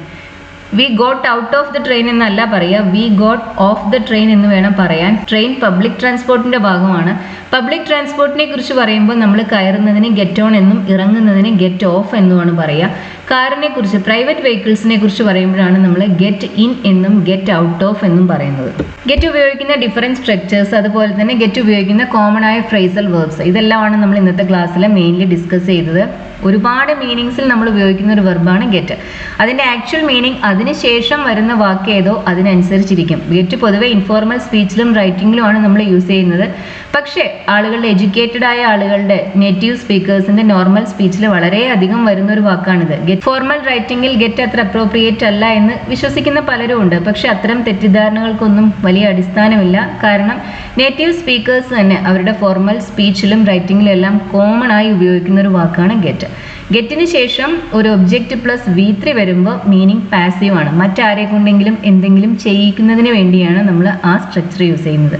We got out of the train എന്നല്ല പറയുക, we got off the train എന്ന് വേണം പറയാൻ. ട്രെയിൻ പബ്ലിക് ട്രാൻസ്പോർട്ടിന്റെ ഭാഗമാണ്. പബ്ലിക് ട്രാൻസ്പോർട്ടിനെ കുറിച്ച് പറയുമ്പോൾ നമ്മൾ കയറുന്നതിന് ഗെറ്റ് ഓൺ എന്നും ഇറങ്ങുന്നതിന് ഗെറ്റ് ഓഫ് എന്നുമാണ് പറയുക. കാറിനെ കുറിച്ച്, പ്രൈവറ്റ് വെഹിക്കിൾസിനെ കുറിച്ച് പറയുമ്പോഴാണ് നമ്മൾ ഗെറ്റ് ഇൻ എന്നും ഗെറ്റ് ഔട്ട് ഓഫ് എന്നും പറയുന്നത്. ഗെറ്റ് ഉപയോഗിക്കുന്ന ഡിഫറെൻറ്റ് സ്ട്രക്ചേഴ്സ്, അതുപോലെ തന്നെ ഗെറ്റ് ഉപയോഗിക്കുന്ന കോമൺ ആയ ഫ്രേസൽ വെർബ്സ്, ഇതെല്ലാമാണ് നമ്മൾ ഇന്നത്തെ ക്ലാസ്സിൽ മെയിൻലി ഡിസ്കസ് ചെയ്തത്. ഒരുപാട് മീനിങ്സിൽ നമ്മൾ ഉപയോഗിക്കുന്ന ഒരു വെർബാണ് ഗെറ്റ്. അതിൻ്റെ ആക്ച്വൽ മീനിങ് അതിനുശേഷം വരുന്ന വാക്ക് ഏതോ അതിനനുസരിച്ചിരിക്കും. ഗെറ്റ് പൊതുവെ ഇൻഫോർമൽ സ്പീച്ചിലും റൈറ്റിങ്ങിലുമാണ് നമ്മൾ യൂസ് ചെയ്യുന്നത്. പക്ഷേ ആളുകളുടെ, എഡ്യൂക്കേറ്റഡ് ആയ ആളുകളുടെ, നേറ്റീവ് സ്പീക്കേഴ്സിന്റെ നോർമൽ സ്പീച്ചിൽ വളരെയധികം വരുന്ന ഒരു വാക്കാണിത്. ഗെറ്റ് ഫോർമൽ റൈറ്റിംഗിൽ ഗെറ്റ് അത്ര അപ്രോപ്രിയേറ്റ് അല്ല എന്ന് വിശ്വസിക്കുന്ന പലരും ഉണ്ട്. പക്ഷെ അത്തരം തെറ്റിദ്ധാരണകൾക്കൊന്നും വലിയ അടിസ്ഥാനമില്ല. കാരണം നേറ്റീവ് സ്പീക്കേഴ്സ് തന്നെ അവരുടെ ഫോർമൽ സ്പീച്ചിലും റൈറ്റിങ്ങിലും എല്ലാം കോമൺ ആയി ഉപയോഗിക്കുന്ന ഒരു വാക്കാണ് ഗെറ്റ്. ഗെറ്റിന് ശേഷം ഒരു ഒബ്ജക്റ്റ് പ്ലസ് V3 വരുമ്പോൾ മീനിങ് പാസീവ് ആണ്. മറ്റാരെ കൊണ്ടെങ്കിലും എന്തെങ്കിലും ചെയ്യിക്കുന്നതിന് വേണ്ടിയാണ് നമ്മൾ ആ സ്ട്രക്ചർ യൂസ് ചെയ്യുന്നത്.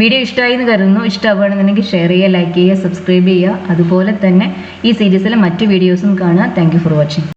വീഡിയോ ഇഷ്ടമായി എന്ന് കരുതുന്നു. ഇഷ്ടമാവുകയാണെന്നുണ്ടെങ്കിൽ ഷെയർ ചെയ്യുക, ലൈക്ക് ചെയ്യുക, സബ്സ്ക്രൈബ് ചെയ്യുക. അതുപോലെ തന്നെ ഈ സീരീസിലെ മറ്റ് വീഡിയോസും കാണുക. Thank you for watching.